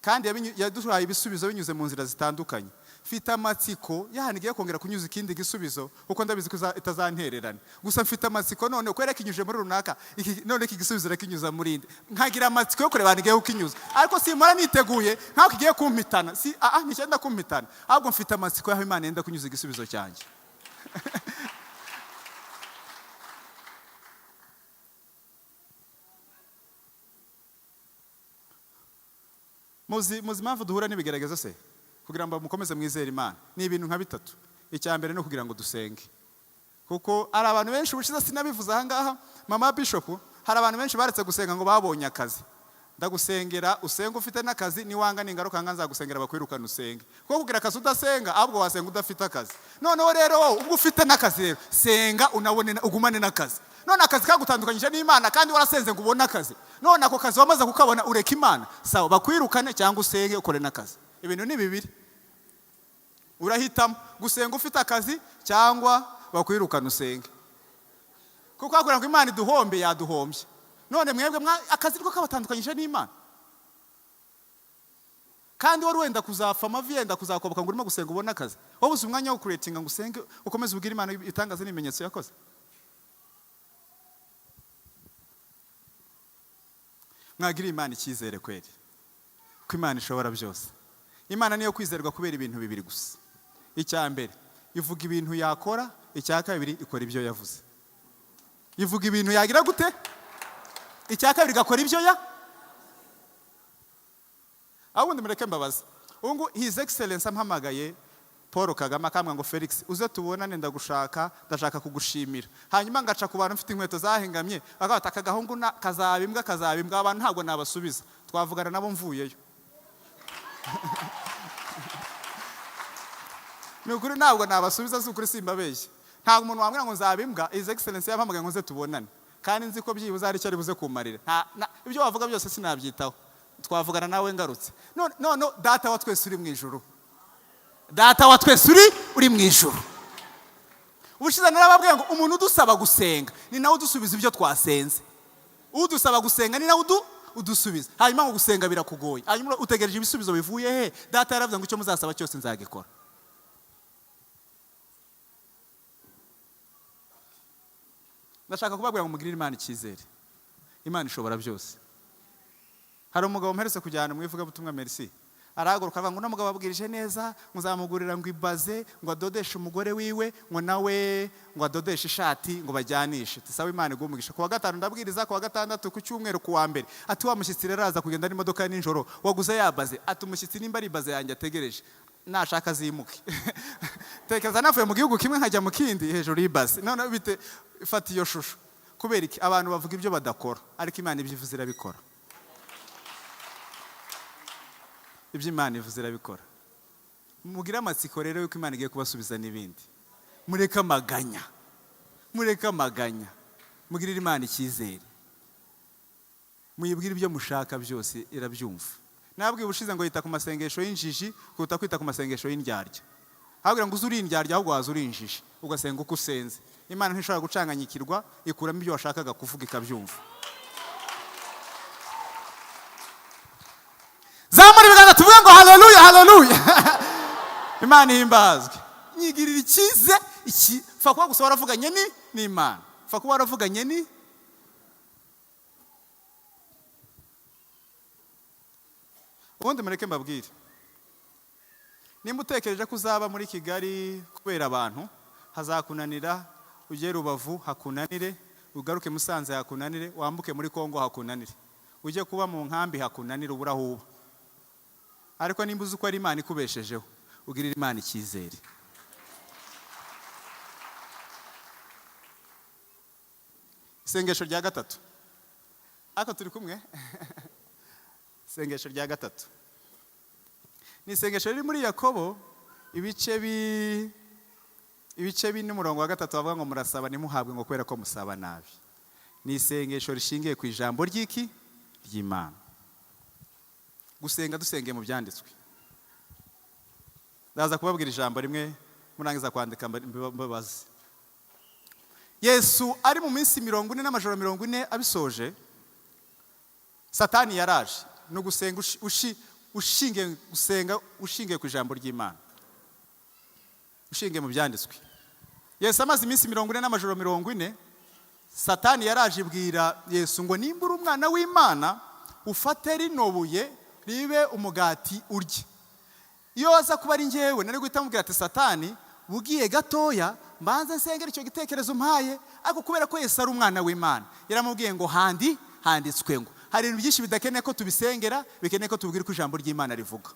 kandi yaduhaye ibisubizo binyuze mu nzira zitandukanye. Mfite amatsiko yahanigiye kongera kunyuza ikindi gisubizo kuko ndabizi ko itazantererana. Gusa mfite amatsiko none kwereka inyuje muri runaka none iki gisubizo rakinyuza muri indi. Nkagira amatsiko yo kureba nigiye ukinyuza. Ariko simora niteguye nkaho kigiye kumpitana. Nticyenda kumpitana. Ahubwo mfite amatsiko yaho Imana yenda kunyuza igisubizo cyanjye. Muzi mpamvu duhura n'ibigaragazo se? Kugira ngo mukomeze mwizere Imana ni ibintu nka bitatu. Icyambere no kugira ngo dusenge. Kuko ari abantu benshi ubushize sinabivuze aha ngaha mama Bishop, hari abantu benshi baretse gusenga ngo babonye akazi. Ndagusengera usenga ufite n'akazi niwanga n'ingaruka nganza gusengera bakwirukana usenge. Kuko kugira akazi udasenga ahubwo wasenga udafite akazi. Noneho rero ubwo ufite n'akazi rero senga unabone ugumane n'akazi. None akazi kagutandukanyije n'Imana kandi warasenze ngo ubone akazi. None ako kazi wamaze kukabona ureka Imana. Sawa bakwirukane cyangwa usenge ukore n'akazi. Ibintu ni bibiri. Urahitamo gusenga ufite akazi cyangwa bakwirukana usenge. Kuko akora ngo Imana iduhombe yaduhombye. None mwebwe akazi riko kabatandukanyije n'Imana. Kandi wari wenda kuzapfa amavi yenda kuzakoboka ngo urimo gusenga ubone akazi. Wabuze umwanya wo creating ngo usenge ukomeze ubwira Imana itangaza n'ibimenyetso yakoze. Mwagira Imana icyizere kweri ko Imana ishobora byose. Imana niyo kwizerwa kubera ibintu bibiri gusa. Icyambere ivuga ibintu yakora, icyakabiri ikora ibyo yavuze. Ivuga ibintu yagira gute? Icyakabiri gakora ibyo Abundi mureke mbabaza. Ubungu His Excellence ampamagaye Paul Kagame akamwa ngo Felix uze tubonane ndashaka kugushimira. Hanyuma ngaca ku bantu mfite inkweto zahengamye bakabata akagahungu kazabimbwa abantu ntabwo nabasubiza. Twavugana nabo mvuyeyo. ni ukuri ntabwo nabasubiza, si ukuri simbabeshye. Ntabwo umuntu wambwira ngo nzabimbwa His Excellency yampamagaye ngo nze tubonane, kandi nzi ko byibuze hari icyo ari buze kumarira. Ibyo wavuga byose sinabyitaho, twavugana nawe ngarutse. None data wa twese uri mu ijuru, data wa twese uri mu ijuru. Ubushize narababwiye ngo umuntu udusaba gusenga ni nawe udusubiza ibyo twasenze. Udusaba gusenga ni nawe udusubiza. Hanyuma ngo gusenga birakugoye, hanyuma utegereje ibisubizo bivuye he? Data yaravuze ngo icyo muzasaba cyose nzagikora. Ndashaka kubabwira ngo mugirire Imana icyizere. Imana ishobora byose. Hari umugabo mperetse kujyana mu ivugabutumwa Merci, arahaguruka avuga ngo uno mugabo ababwirije neza, muzamugurira ngo ibaze, ngo adodeshe umugore wiwe, ngo nawe ngo adodeshe ishati, ngo bajyanishe. Tusabe Imana igumugisha. Kuwa gatanu ndabwiriza, kuwa gatandatu, ku cyumweru, kuwa mbere ati wa mushyitsi rero aza kugenda n'imodoka nijoro, waguze yabaze, ati umushyitsi nimba ari ibaze yanjye ategereje, nashaka zimuke. Tekeza navuye mu gihugu kimwe nkajya mu kindi hejuru y'ibaze. None bite fata iyo shusho. Kubera iki abantu bavuga ibyo badakora, ariko Imana ibyo ivuze irabikora. Ibyo Imana ivuze irabikora. Mugire amatsiko rero yuko Imana igiye kubasubiza n'ibindi. Mureke amaganya, mureke amaganya, mugirire Imana icyizere, muyibwire ibyo mushaka byose irabyumva. Nabwiye ubushize ngo yita ku masengesho y'injiji kuruta kwita ku masengesho y'indyarya. Habwira ngo uzuri indyarya ahubwo waza uri injiji, ugasenga uko usenze. Imana ntishobora gucanganyikirwa, ikuramo ibyo washakaga kuvuga ikabyumva. Zamura ibiganza tuvuge ngo haleluya, haleluya. Imana ihimbazwe. Nyigirira ikize iki fa kuba gusa waravuganye n'Imana, fa kuba waravuganye ni ubundi mureke mbabwire. Nimba utekereje ko uzaba muri Kigali kubera abantu, hazakunanira. Ujye Rubavu hakunanire, ugaruke Musanze hakunanire, wambuke muri Kongo hakunanire, ujye kuba mu nkambi hakunanire, ubura huba. Ariko nimba uzi ko ari Imana ikubeshejeho, ugirira Imana icyizere. Isengesho rya gatatu. Ako turi kumwe? Isengesho rya gatatu ni isengesho riri muri Yakobo ibice n'umurongo wa gatatu, bavuga ngo murasaba ntimuhabwe ngo kubera ko musaba nabi. Ni isengesho rishingiye ku ijambo ry'Imana. Gusenga dusengeye mu byanditswe. Ndaza kubabwira ijambo rimwe murangiza kwandika mbabazi. Yesu ari mu minsi 40 n'amajoro 40 abisoje, Satani yaraje no gusenga ushingiye ku ijambo ry'Imana, ushingiye mu byanditswe. Yesu amaze iminsi 40 n'amajoro 40, Satani yaraje ibwira Yesu ngo nimba uri umwana w'Imana ufate rino buye ribe umugati urye. Iyo waza kuba ari njyewe nari guhita mubwira ati Satani bugiye gatoya mbanza nsengera icyo gitekerezo mpaye, ariko kubera ko Yesu ari umwana w'Imana yaramubwiye ngo handitswe ngo hari ibintu byinshi bidakeneye ko tubisengera, bikeneye ko tubwira ko ijambo ry'Imana rivuga.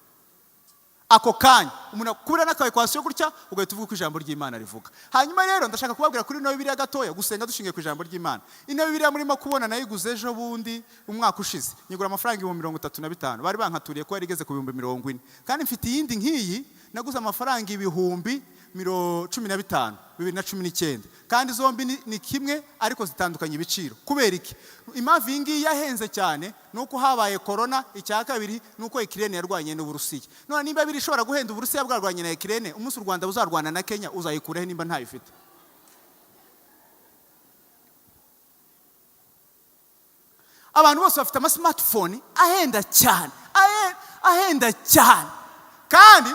Ako kanya umuntu akura n'akawe kwasiyo gutya ugahita uvuga ko ijambo ry'Imana rivuga. Hanyuma rero ndashaka kubabwira kuri ino Bibiliya gatoya gusenga dushingiye ku ijambo ry'Imana. Ino Bibiliya murimo kubona nayiguze ejo bundi umwaka ushize, nyigura amafaranga 35,000. Bari bankaturiye ko yari igeze ku 40,000, kandi mfite iyindi nkiyi naguze amafaranga 10,015 2019, kandi zombi ni kimwe ariko zitandukanye ibiciro. Kubera iki? Impamvu iyi ngiyi yahenze cyane nuko habaye corona, icya kabiri nuko Ukraine yarwanye n'Uburusiya. None nimba biri ishobora guhenda Uburusiya bwarwanye na Ukraine, umunsi u Rwanda buzarwana na Kenya uzayikureho nimba ntayifite? Abantu bose bafite ama smartphone ahenda cyane, ahenda cyane, kandi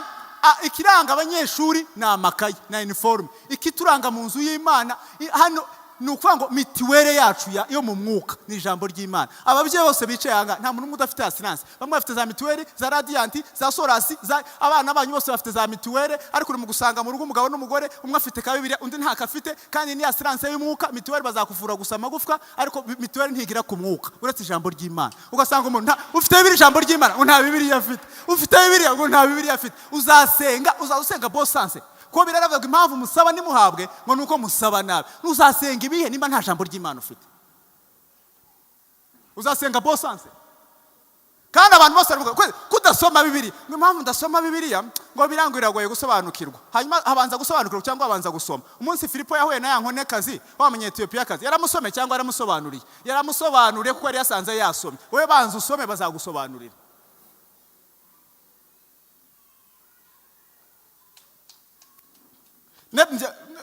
ikiranga abanyeshuri na amakaye na uniforme. Ikituranga mu nzu y'Imana hano nukuvuga ngo mitiwere yacu yo mu mwuka ni ijambo ry'Imana. Ababyeyi bose bicaye hanga nta muntu udafite assurance. Bamwe bafite za mitiwere, za Radiant, za Sorasi, abana banyu bose bafite za mitiwere, ariko uri mu gusanga mu rugo umugabo n'umugore umwe afite ka Bibiliya undi nta kafite, kandi ni assurance y'umwuka. Mitiwere bazakuvura gusa amagufwa, ariko mitiwere ntigira ku mwuka uretse ijambo ry'Imana. Ugasanga umuntu ufite Bibiliya ijambo ry'Imana ngo nta Bibiliya afite, ufite Bibiliya ngo nta Bibiliya afite. Uzasenga bosanse ko biraravuga impamvu musaba nimuhabwe ngo nuko musaba nabi. Uzasenga ibihe nimba nta jambo ry'Imana ufite? Uzasenga bosanse? kandi abantu bose baravuga kudasoma Bibiliya. Impamvu ndasoma Bibiliya ngo birangwiragoye gusobanukirwa. Hanyuma abanza gusobanukirwa cyangwa abanza gusoma. Umunsi Filipo yahuye na Yankonekazi w'Amanyetiyopiyakazi, yaramusome cyangwa yaramusobanuriye? Yaramusobanuriye kuko yari yasanze yasomye. Wowe banza usome bazagusobanurira.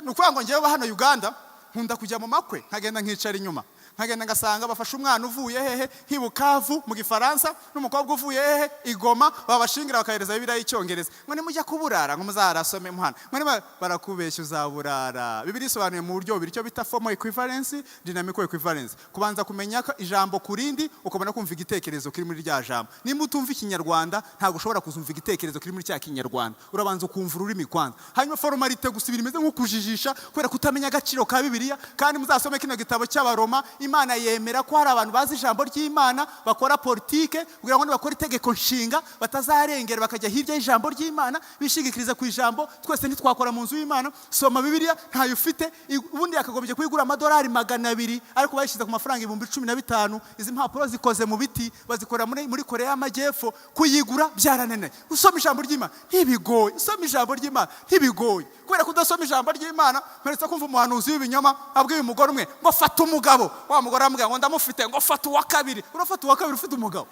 Nukuvuga ngo ngewe hano Uganda nkunda kujya mu makwe nkagenda nkicara inyuma, nkagenda ngasanga bafashe umwana uvuye hehe Hibukavu mu Gifaransa n'umukobwa uvuye hehe Igoma, babashingira bakahereza Bibiliya y'Icyongereza. Ngo nimujya kuburara ngo muzarasome muhana, ngo barakubeshya uzaburara. Bibiliya isobanuye mu buryo bubiri, icyo bita formal equivalence, dynamical equivalence. Kubanza kumenya ijambo kurindi ukabona kumva igitekerezo kiri muri rya jambo. Nimba utumva Ikinyarwanda ntabwo ushobora kuzumva igitekerezo kiri muri cya Kinyarwanda, urabanza ukumva ururimi kwanza. Hanyuma formalite gusa ibimeze nko kujijisha kubera kutamenya agaciro ka Bibiliya. Kandi muzasome kino gitabo cy'Abaroma, Imana yemera ko hari abantu bazi ijambo ry'Imana bakora politike kugira ngo bakora itegeko nshinga batazarengera bakajya hirya y'ijambo ry'Imana bishigikiriza ku ijambo. Twese ntitwakora mu nzu y'Imana. Soma Bibiliya ntayo ufite, ubundi yakagobye kuyigura $200 ariko bayishyize ku mafaranga 15,000. Izi mpapuro zikoze mu biti bazikora muri Korea y'Amajyepfo. Kuyigura byaranene. Usoma ijambo ry'Imana ntibigoye. Usoma ijambo ry'Imana ntibigoye. Kubera kudasoma ijambo ry'Imana mperetse kumva umuhanuzi w'ibinyoma abwiye umugore umwe ngo fata umugabo. Wa mugore amubwira ngo ndamufite, ngo fata uwa kabiri. Urafata uwa kabiri ufite umugabo?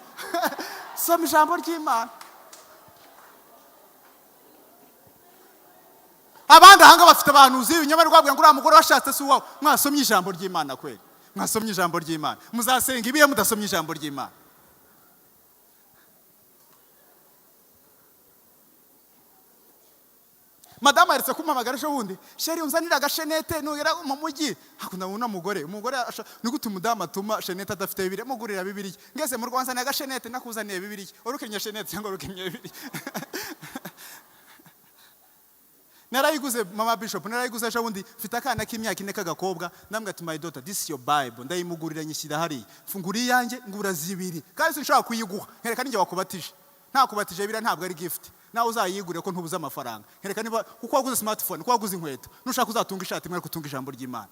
Soma ijambo ry'Imana. Abandi ahanga bafite abahanuzi b'ibinyoma rwabwira ngo uriya mugore washatse si uwawe. Mwasomye ijambo ry'Imana kweli? Mwasomye ijambo ry'Imana? Muzasenga ibihe mudasomye ijambo ry'Imana? Madame aretse kumpamagara ejo bundi, sheri unzanira agashenete nugera mu mujyi. Hakunda una umugore ni gute umudamu atuma shenete adafite Bibiliya? Mugurira Bibiliya. Ngeze mu Rwanda agashenete nakuzaniye Bibiliya. Urukenye shenete cyangwa urukenye Bibiliya? Narayiguze mama Bishop, narayiguze ejo bundi, mfite akana k'imyaka 4 k'agakobwa. Ndambwira ati my daughter, this is your Bible. Ndayimugurira nyishyira hari. Fungura iyanjye ngura zibiri. Kandi sinshaka kuyiguha. Nkereka ninjye wakubatije. Nta kubatije Bibiliya ntabwo ari gift. Nawe uzayigure ko ntubuze amafaranga. Nkereka niba kuko waguze smartphone, kuko waguze inkweto, nushaka uzatunga ishati mwe kutunga ijambo ry'Imana.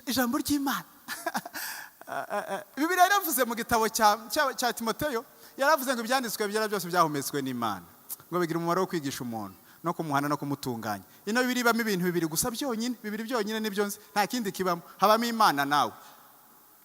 Ijambo ry'Imana. Bibiliya yaravuze mu gitabo cya Timoteyo, yaravuze ngo ibyanditswe byera byose byahumetswe n'Imana, ngo bigira umumaro wo kwigisha umuntu no kumuhana no kumutunganya. Ino Bibiliya ibamo ibintu bibiri gusa byonyine, bibiri byonyine nibyo nzi, nta kindi kibamo. Habamo Imana nawe.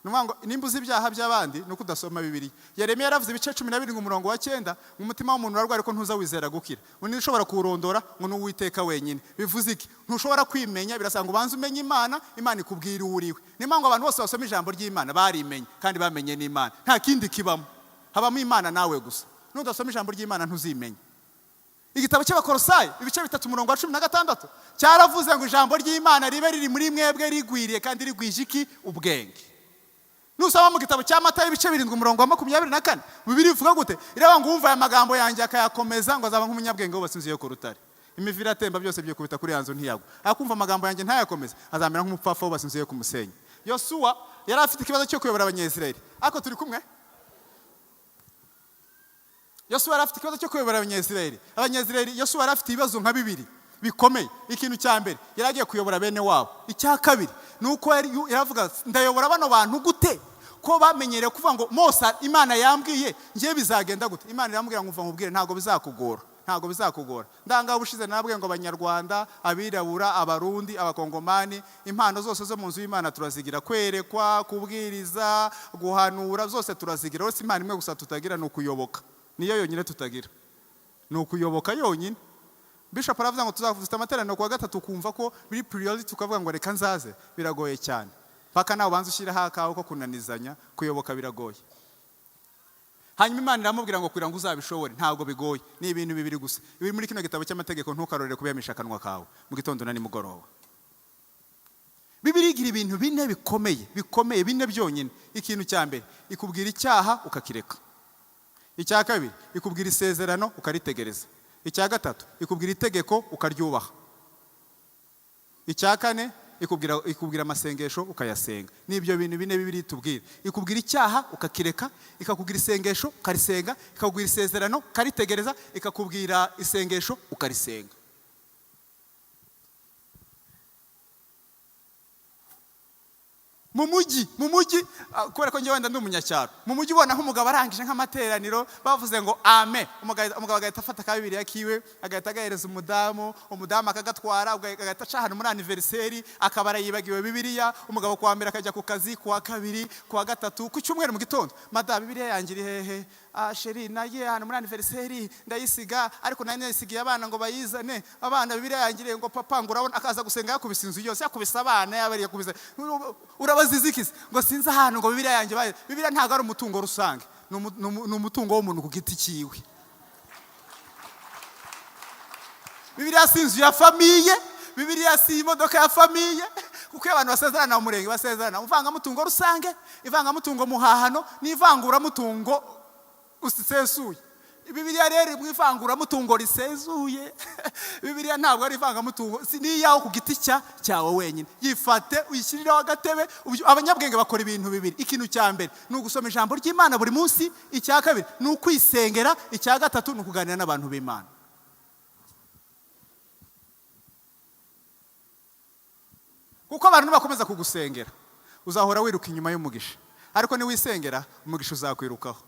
Numango nimba uzi ibyaha by'abandi nuko udasoma Bibiliya. Yeremiya yaravuze ibice 12 umurongo wa 9, mu mutima w'umuntu warwaye ariko ntuza wizera gukira. Undi ushobora kurondora ngo n'Uwiteka wenyine. Bivuze iki? Ntushobora kwimenya, birasanga ubanze umenye Imana, Imana ikubwira uriwe. Nimango abantu bose basoma ijambo ry'Imana barimenye kandi bamenye n'Imana. Nta kindi kibamo. Habamo Imana nawe gusa. Nudasoma ijambo ry'Imana ntuzimenya. Igitabo cy'Abakolosayi ibice 3 umurongo wa 16 cyaravuze ngo ijambo ry'Imana ribe riri muri mwebwe rigwiriye kandi rigwije iki? Ubwenge. Nusaba mu gitabo cya Matayo ibice 7 umurongo wa 24 Bibiliya ivuga gute? Iraba ngo umva aya magambo yanjye akayakomeza ngo azaba nk'umunyabwenge wabasinziye ku rutare. Imivira atemba byose byo kubita kuri yanzu ntiyagwa. Akumva amagambo yanjye ntayakomeza azamera nk'umupfafa wabasinziye ku musenyi. Yosuwa yari afite ikibazo cyo kuyobora Abanyesirayeli. Ako turi kumwe? Yosuwa yari afite ikibazo cyo kuyobora Abanyesirayeli. Abanyesirayeli Yosuwa yari afite ibibazo nka bibiri bikomeye. Ikintu cya mbere yaragiye kuyobora bene wabo. Icya kabiri nuko yaravuga ndayobora bano bantu gute ko bamenyereye kuvuga ngo Mose Imana yambwiye ngiye bizagenda gute? Imana irambwira ngo uva mubwire ntago bizakugora. Ntago bizakugora. Ndanga ubushize nabwiye ngo Abanyarwanda, Abirabura, Abarundi, Abakongomani, impano zose zo mu nzu y'Imana turazigira, kwerekwa, kubwiriza, guhanura, zose turazigira. Rose Imana imwe gusa tutagira no kuyoboka. Niyo yonyine tutagira. No kuyoboka yonyine. Bishop aravuga ngo tuzavuza amateraniro kwa gatatu kumva ko biri priority tukavuga ngo reka nzaze, biragoye cyane. Paka nawe ubanza ushyira hakaho ko kunanizanya, kuyoboka biragoye. Hanyuma Imana iramubwira ngo kugira ngo uzabishobore ntabwo bigoye. Ni ibintu bibiri gusa. Biri muri kino gitabo cy'amategeko ntukarorere kubiyamisha akanwa kawe mu gitondo na nimugoroba. Bibiliya igira ibintu bine bikomeye bine byonyine. Ikintu cya mbere ikubwira icyaha ukakireka. Icya kabiri ikubwira isezerano ukaritegereza. Icya gatatu ikubwira itegeko ukaryubaha. Icya kane ikubwira amasengesho ukayasenga. Nibyo bintu bine Bibiliya itubwira. Ikubwira icyaha ukakireka, ikakubwira isengesho ukarisenga, ikakubwira isezerano ukaritegereza, ikakubwira isengesho ukarisenga. mu mujyi kubera ko njye wenda ndi umunyacyaro mu mujyi ubona nk'umugabo arangije nk'amateraniro bavuze ngo amen, umugabo agahita afata ka Bibiliya kiwe agahita agahereza umudamu akagatwara agahita aca ahantu muri anniversaire akaba arayibagiwe Bibiliya. Umugabo kuwa mbere akajya ku kazi, kuwa kabiri, kuwa gatatu, ku cyumweru mu gitondo, madame Bibiliya yanjye iri hehe? Sheri nagiye ahantu muri anniversaire ndayisiga, ariko nari nayisigiye abana ngo bayizane, abana Bibiliya yanjye ngo papa ngo urabona, akaza gusenga yakubise inzu yose, yakubise abana, yabari yakubise, urabazizikise ngo sinzi ahantu ngo Bibiliya yanjye baye. Bibiliya ntabwo ari umutungo rusange, ni umutungo w'umuntu ku giti cyiwe. Bibiliya si inzu ya famiye, Bibiliya si imodoka ya famiye, kuko abantu basezerana mu murenge basezerana uvangamutungo rusange, ivangamutungo muhahano n'ivanguramutungo usisesuye. Bibiliya rero mwivanguramutungo risezuye. Bibiliya ntabwo ari ivangamutungo, ni yawo ku giti cyawe wenyine. Yifate uyishyiriraho agatebe. Abanyabwenge bakora ibintu bibiri. Ikintu cya mbere ni ugusoma ijambo ry'Imana buri munsi, icya kabiri ni ukwisengera, icya gatatu ni ukuganira n'abantu b'Imana. Kuko abantu bakomeza kugusengera uzahora wiruka inyuma y'umugisha, ariko ni wisengera umugisha uzakwirukaho.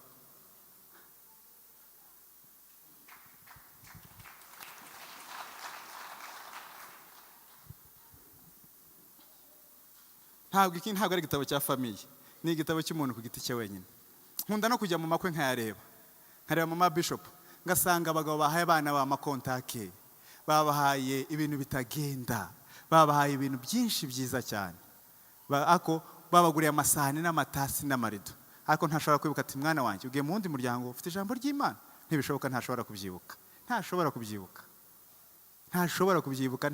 Ntabwo ari igitabo cya famiye, ni igitabo cy'umuntu ku giti cye wenyine. Nkunda no kujya mu makwe nkareba mu mabishop, ngasanga abagabo bahaye abana ba makontake, babahaye ibintu bitagenda, babahaye ibintu byinshi byiza cyane, ako babaguriye amasahani n'amatasi n'amarido, ariko ntashobora kwibuka ati mwana wanjye ugiye mu wundi muryango ufite ijambo ry'Imana. Ntibishoboka, ntashobora kubyibuka,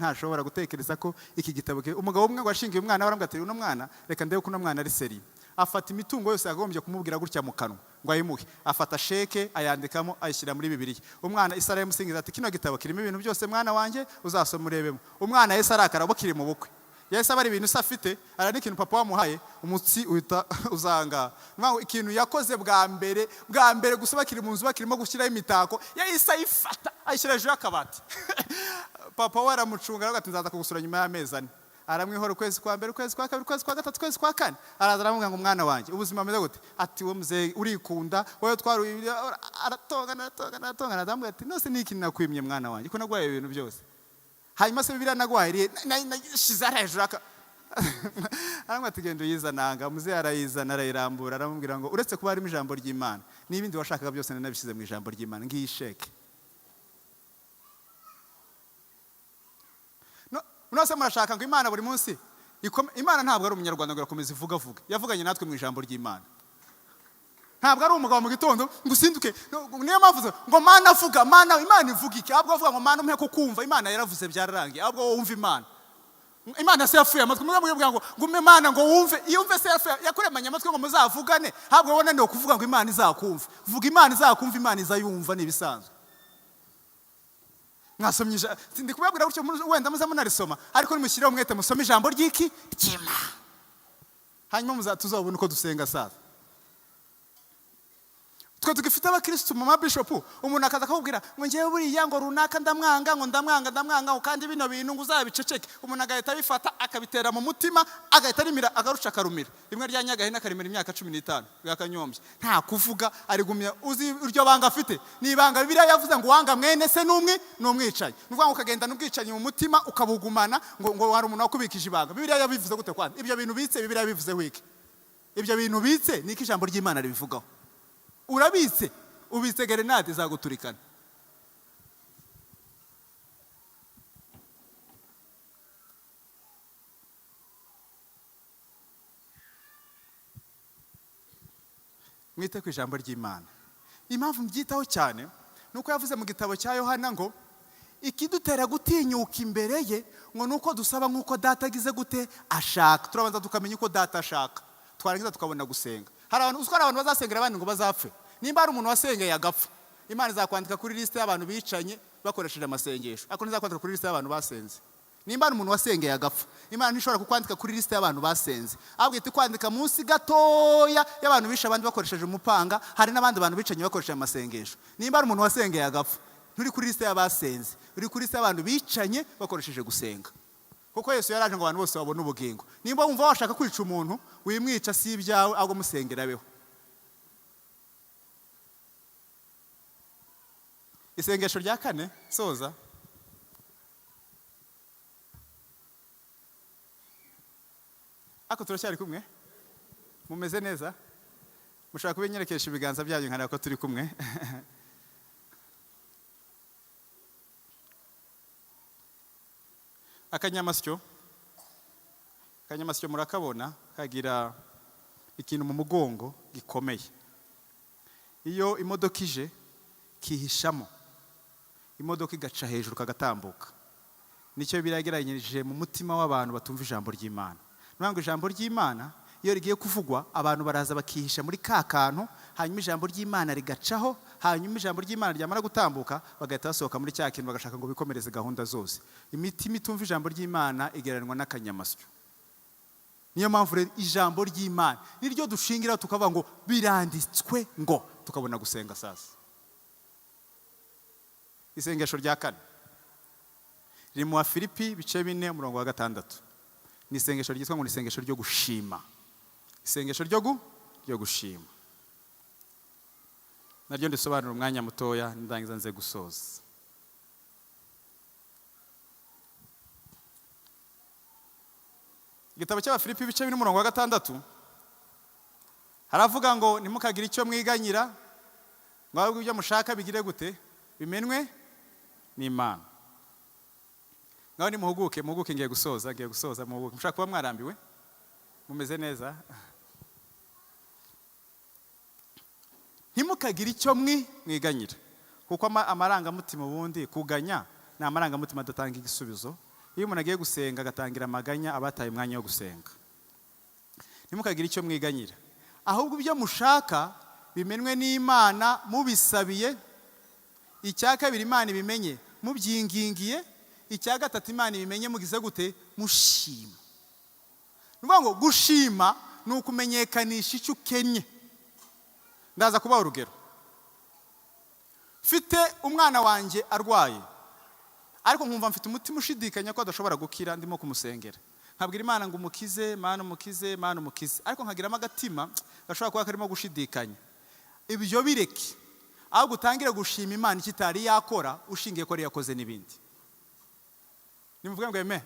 ntashobora gutekereza ko iki gitabo. Umugabo umwe washingiye umwana baramubwira ati uno mwana reka ndebe ko uno mwana ari seri, afata imitungo yose yagombye kumubwira gutya mu kanwa ngo ayimuhe, afata sheke ayandikamo ayishyira muri Bibiliya. Umwana Isa aramusingiza ati kino gitabo kirimo ibintu byose mwana wanjye uzasoma urebemo. Umwana Yesu arakara bo kiri mu bukwe, Yesu abari ibintu afite ara n'ikintu papa wamuhaye umutsi uhita uzanga. Ikintu yakoze bwa mbere gusa bakiri mu nzu bakirimo gushyiraho imitako, Yesu ayifata ayishyira hejuru y'akabati. Papa we aramucunga aravuga ati nzaza kugusura nyuma y'amezi 4. Aramwihora ukwezi kwa mbere, ukwezi kwa kabiri, ukwezi kwa gatatu, ukwezi kwa kane, araza aramubwira ngo mwana wanjye ubuzima bumeze gute? Ati wo mzee urikunda wowe twaruye, aratongana aramubwira ati nose niki nakwimye mwana wanjye ko nagwaye ibintu byose. Hanyuma se Bibiliya nagwaye nashize hejuru aramubwira ati genda uyizananga. Mzee arayizana arayirambura aramubwira ngo uretse kuba harimo ijambo ry'Imana n'ibindi washakaga byose nabishyize mu ijambo ry'Imana, ngiyi sheke. Unose murashaka ngo Imana buri munsi Imana ntabwo ari umunyarwanda ngo irakomeza ivuga, yavuganye natwe mu ijambo ry'Imana. Ntabwo ari umugabo mu gitondo ngo usinduke, niyo mpamvu ngo Mana avuga, Imana ivuga iki? Ahubwo avuga ngo Mana umpe kukumva, Imana yaravuze byararangiye, ahubwo wowe wumva Imana. Imana se yafuye amatwi, mubwira ngo umpe Imana ngo wumve, iyo umve se yafuye yakuremanye amatwi ngo muzavugane, ahubwo wowe naniwe kuvuga ngo Imana izakumva. Vuga Imana izakumva, Imana izayumva, ni ibisanzwe. Mwasomye ndi kubabwira gutyo wenda muza munarisoma, ariko nimushyiraho umwete musome ijambo ry'Imana, hanyuma tuzabona uko dusenga sasa. Twe tugifite abakristo mu mabishopu, umuntu akaza akakubwira ngo ngiye buriya ngo runaka ndamwanga kandi bino bintu ngo uzabiceceke. Umuntu agahita abifata akabitera mu mutima, agahita arimira agaruca akarumira. Rimwe rya Nyagahene akarimira imyaka 15 gakanyombye, nta kuvuga arigumya. Uzi uryo banga afite ni ibanga Bibiliya yavuze ngo wanga mwene se n'umwicanyi. Nuvuga ngo ukagenda n'ubwicanyi mu mutima ukabugumana ngo wari umuntu wakubikije ibanga. Bibiliya yabivuze gute kwandi? Ibyo bintu bitse Bibiliya yabivuze wiki, ibyo bintu bitse niki ijambo ry'Imana ribivugaho. Urabitse ubitse gerenade zaguturikana. Mwite ku ijambo ry'Imana. Impamvu mbyitaho cyane nuko yavuze mu gitabo cya Yohana ngo ikidutera gutinyuka imbere ye ngo nuko dusaba nkuko data agize gute ashaka. Turabanza tukamenya uko data ashaka, twarangiza tukabona gusenga. Hari abantu bazasengera abandi ngo bazapfe. Nimba ari umuntu wasengeye agapfa, Imana izakwandika kuri liste y'abantu bicanye bakoresheje amasengesho, ariko ntizakwandika kuri liste y'abantu basenze. Nimba ari umuntu wasengeye agapfa, Imana ntishobora kukwandika kuri liste y'abantu basenze, ahubwo iti kwandika munsi gatoya y'abantu bisha abandi bakoresheje umupanga. Hari n'abandi bantu bicanye bakoresheje amasengesho. Nimba ari umuntu wasengeye agapfa, nturi kuri liste y'abasenze, uri kuri liste y'abantu bicanye bakoresheje gusenga. kuko Yesu yaraje ngo abantu bose babone ubugingo. Nimba wumva washaka kwica umuntu wimwica si ibyawe ahubwo musengera beho. Isengesho rya kane soza. Ako turacyari kumwe? Mumeze neza? Mushaka kubenyerekesha ibiganza byanyu nkana ko turi kumwe. Akanyamasyo murakabona kagira ikintu mu mugongo gikomeye. Iyo imodoka ije kihishamo, imodoka igaca hejuru kagatambuka. Nicyo birageranyije mu mutima w'abantu batumva ijambo ry'Imana. Nubwo ijambo ry'Imana iyo rigiye kuvugwa abantu baraza bakihisha muri ka kantu, hanyuma ijambo ry'Imana rigacaho, hanyuma ijambo ry'Imana ryamara gutambuka bagahita basohoka muri cya kintu bagashaka ngo bikomereze gahunda zose. Imitima itumva ijambo ry'Imana igereranwa n'akanyamasyo. Niyo mpamvu rero ijambo ry'Imana niryo dushingira tukavuga ngo biranditswe ngo tukabona gusenga sasa. Isengesho rya kane riri mu Filipi bice 4:6. Ni isengesho ryitwa ngo ni isengesho ryo gushima. Isengesho ryo gushima. Naryo ndisobanura umwanya mutoya ndangiza nze gusoza. Igitabo cy'Abafilipi bice 4:6 haravuga ngo nimukagira icyo mwiganyira ngo ahubwo ibyo mushaka bigire gute bimenwe n'Imana. Ngaho ni muhuguke ngiye gusoza muhuguke. Mushaka kuba mwarambiwe? Mumeze neza? Ntimukagira icyo mwiganyira kuko amarangamutima ubundi kuganya ni amarangamutima adatanga igisubizo. Iyo umuntu agiye gusenga agatangira amaganya abataye umwanya wo gusenga. Ntimukagira icyo mwiganyira ahubwo ibyo mushaka bimenwe n'Imana mubisabiye. Icya kabiri Imana ibimenye mubyingingiye. Icya gatatu Imana ibimenye mugize gute mushima. Nuvuga ngo gushima ni ukumenyekanisha icyo ukenye. Ndaza kubaho urugero. Mfite umwana wanjye arwaye ariko nkumva mfite umutima ushidikanya ko adashobora gukira ndimo kumusengera. Nkabwira Imana ngo umukize, Mana umukize. Ariko nkagiramo agatima gashobora kuba karimo gushidikanya. Ibyo bireke. Aho gutangire gushima Imana ikitari yakora ushingiye ko yakoze n'ibindi. Nimuvuga ngo eme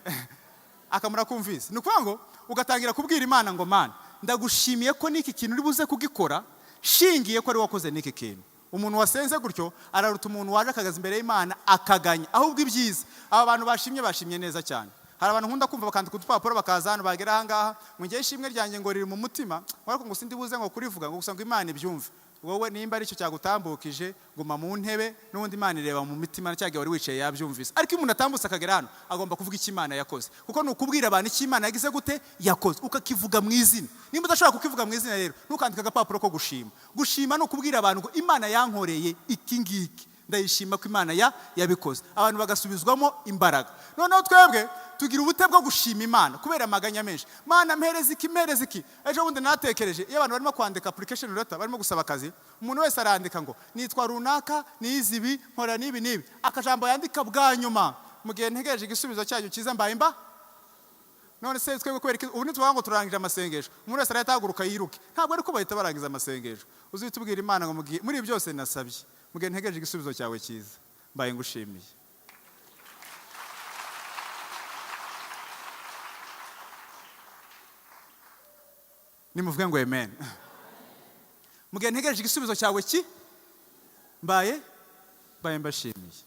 akamura kumvise. Nukuvuga ngo ugatangira kubwira Imana ngo Mana ndagushimiye ko niki kintu uri buze kugikora shingiye ko ari wakoze niki kintu. Umuntu wasenze gutyo araruta umuntu waje akagaza imbere y'Imana akaganya. Ahubwo ibyiza aba bantu bashimye neza cyane. Hari abantu nkunda kumva bakandika udupapuro bakaza hano bagera aha ngaha mu gihe ishimwe ryanjye ngo riri mu mutima ariko ngo sindi buze ngo kurivuga ngo gusa ngo Imana ibyumve. Wowe nimba ari cyo cyagutambukije guma mu ntebe n'ubundi Imana ireba mu mitima cyage wari wicaye yabyumvise. Ariko umuntu atambutse akagera hano agomba kuvuga icyo Imana yakoze kuko nukubwira abantu icyo Imana yagize gute yakoze ukakivuga mu izina. Nimba udashaka kukivuga mu izina rero nukandika agapapuro ko gushima. Gushima no kubwira abantu ngo Imana yankoreye iki ngiki ndayishima ko Imana yabikoze. Abantu bagasubizwamo imbaraga. Noneho twebwe tugira ubute bwo gushima Imana kubera amaganya menshi. Mana mpereze iki. Ejo bundi natekereje iyo abantu barimo kwandika application letter barimo gusaba akazi umuntu wese arandika ngo nitwa runaka nizibi nkora nibi akajambo yandika bwa nyuma mu gihe ntegereje igisubizo cyanyu kiza mbayimba. None se twebwe kubera ubu nitwa ngo turangije amasengesho umuntu wese arataguruka yiruke. Ntabwo ari ko bahita barangiza amasengesho. Uzitubwira Imana ngo muri byose nasabye mu gihe ntegereje igisubizo cyawe kiza mbaye ngushimiye. Nimuvuge ngo amen. Mugihe ntegereje igisubizo cyawe mbaye mbashimiye.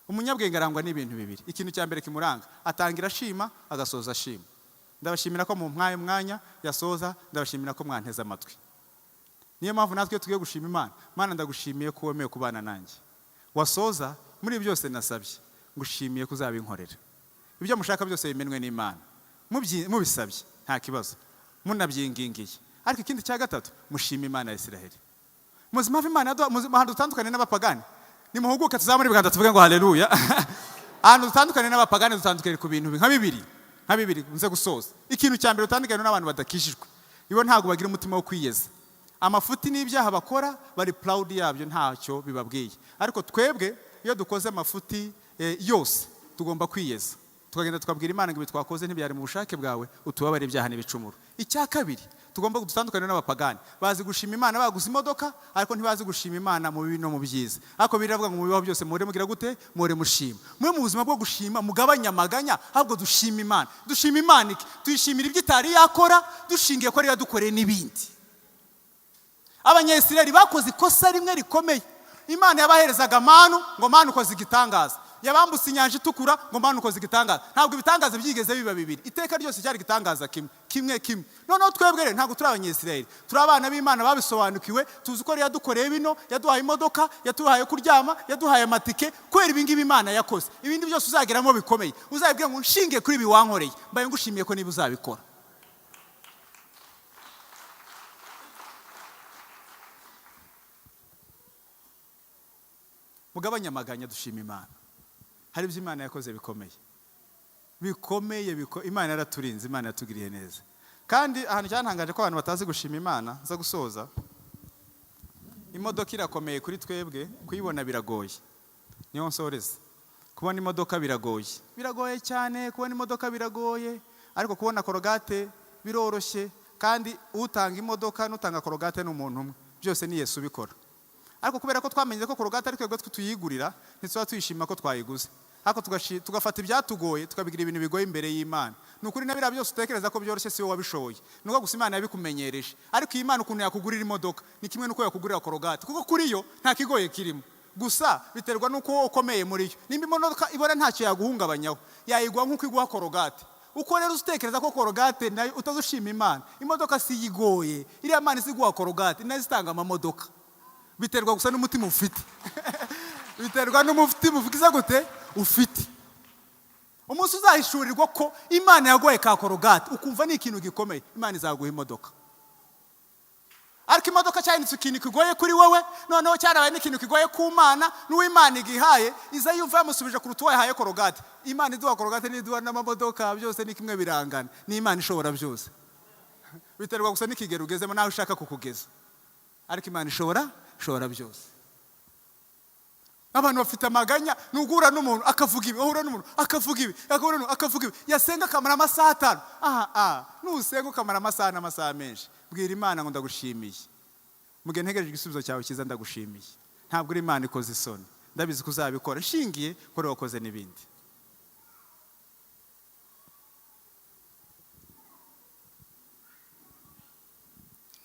Umunyabwenge arangwa n'ibintu bibiri. Ikintu cya mbere kimuranga atangira ashima agasoza ashima. Ndabashimira ko mu mwanya yasoza ndabashimira ko mwanteze amatwi. Niyo mpamvu natwe tugiye gushima Imana. Mana ndagushimiye ko wemeye kubana nanjye. Wasoza muri byose nasabye ngushimiye kuzabinkorera. Ibyo mushaka byose bimenwe n'Imana. Mubisabye nta kibazo. Munabyingingiye. Ariko ikindi cya gatatu mushima Imana ya Isiraheli. Muzima Imana ahantu dutandukane n'abapagani. Nimuhuguke tuzamure ibiganza tuvuge ngo haleluya. Ahantu dutandukane n'abapagani dutandukane ku bintu nka bibiri nze gusoza. Ikintu cya mbere dutandukane n'abantu badakishijwe. Ibo ntago bagira umutima wo kwiyeza. Amafuti n'ibyaha bakora bari proud yabyo ntacyo bibabwiye. Ariko twebwe iyo dukoze amafuti yose tugomba kwiyeza. tukagenda tukabwira Imana ngo ibi twakoze ntibyari mu bushake bwawe, utubabare ibyaha n'ibicumuro. Icya kabiri, tugomba gutandukana n'abapagani. Bazi gushima Imana baguze imodoka, ariko ntibazi gushima Imana mu bibi no mu byiza. Ariko biravuga ngo mu bibaho byose muhore mugira gute? Muhore mushima. Mwe mu buzima bwo gushima mugabanya amaganya, ahubwo dushima Imana. Dushima Imana iki? Tuyishimira ibyo itari yakora, dushingiye ko ari yadukoreye n'ibindi. Abanyesirayeli bakoze ikosa rimwe rikomeye. Imana yabaherezaga manu, ngo manu ukoze igitangaza. Yabambutse inyanja itukura, ngo manu ukoze igitangaza. Ntabwo ibitangaza byigeze biba bibiri. Iteka ryose cyari igitangaza kimwe. Noneho twebwe rero ntabwo turi abanyesirayeli. Turi abana b'Imana babisobanukiwe, tuzi ko yadukoreye bino, yaduhaye imodoka, yaduhaye kuryama, yaduhaye amatike, kwera ibi ngibi Imana yakoze. Ibindi byose uzageramo bikomeye. Uzabibwira ngo nshingiye kuri ibi wankoreye. Mbaye ngushimiye ko niba uzabikora. Mugabanya amaganya dushima Imana. Hari ibyo Imana yakoze bikomeye. Imana yaraturinze, Imana yatugiriye neza. Kandi ahantu cyantangaje ko abantu batazi gushima Imana, nza gusoza. Imodoka irakomeye kuri twebwe, kuyibona biragoye. Niyo nsoreza. Kubona imodoka biragoye. Biragoye cyane, kubona imodoka biragoye, ariko kubona korogate biroroshye, kandi utanga imodoka n'utanga korogate n'umuntu umwe. Byose ni Yesu ubikora. Ariko kubera ko twamenye ko korogate ari twebwe tuyigurira, ntituzaba tuyishima ko twayiguze. Ariko tugafata ibyatugoye, tukabigira ibintu bigoye imbere y'Imana. Nukuri nabira byose utekereza ko byoroshye si wowe wabishoboye. Nuko gusa Imana yabikumenyereje. Ariko Imana ukuntu yakugurira imodoka, ni kimwe nuko yakugurira korogate. Kuko kuri yo nta kigoye kirimo. Gusa biterwa nuko ukomeye muri yo. Nimba imodoka ibona ntacyo yaguhungabanyaho, yayigwa nkuko iguha korogate. Uko rero utekereza ko korogate nayo utazushima Imana. Imodoka si yigoye. Iriya Imana iziguha korogate, nayo zitanga amamodoka. Biterwa gusa n'umutima ufite. Biterwa n'umutima uvugiza gute? Ufite. Umunsi uzahishurirwa ko Imana yagoye ka korogate, ukumva ni ikintu gikomeye, Imana izaguha imodoka. Ariko imodoka cyanditse ikintu kigoye kuri wowe, noneho cyarabaye n'ikintu kigoye ku Mana, n'uwo Imana igihaye, iza yumva yamusubije ku rutuwa yahaye korogate. Imana iduha korogate n'iduha n'amamodoka, byose ni kimwe birangana. Ni Imana ishobora byose. Biterwa gusa n'ikigero ugezemo nawe ushaka kukugeza. Ariko Imana ishobora byose. Abantu bafite amaganya, nugura n'umuntu akavuga ibi, uhura n'umuntu akavuga ibi, agahura n'umuntu akavuga ibi, yasenga akamara amasaha 5. Nusenga ukamara amasaha menshi, bwira Imana ngo ndagushimiye. Mugihe ntegereje igisubizo cyawe cyiza ndagushimiye. Ntabwo uri Imana ikoze isoni. Ndabizi ko uzabikora, nshingiye ko wakoze n'ibindi.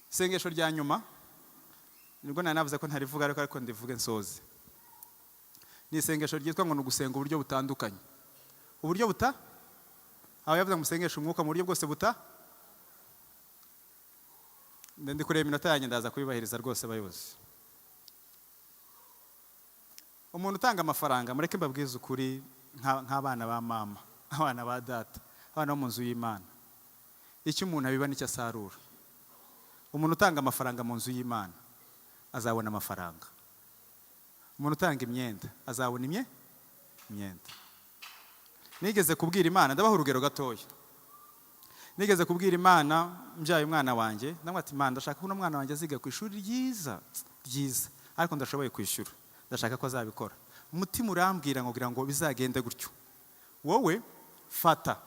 Sengesho rya nyuma, nibwo nanavuze ko ntarivuga ariko ndivuge nsoze. Ni isengesho ryitwa ngo nugusenga uburyo butandukanye. Uburyo buta? Aho yavuze ngo musengesha umwuka mu buryo bwose buta? Ndi kureba iminota yanjye ndaza kubibahiriza rwose abayobozi. Umuntu utanga amafaranga, mureke mbabwize ukuri nk'abana ba mama, abana ba data, abana bo mu nzu y'Imana. Icyo umuntu abiba nicyo asarura. Umuntu utanga amafaranga mu nzu y'Imana azabona amafaranga. Umuntu utanga imyenda azabona imyenda. Nigeze kubwira Imana, ndabaha urugero gatoya. Nigeze kubwira Imana mbyaye umwana wanjye, ndamubwira ati Imana ndashaka ko umwana wanjye aziga ku ishuri ryiza, ariko ndashoboye kwishyura. Ndashaka ko azabikora. Umutima urambwira ngo bizagende gutyo. Wowe fata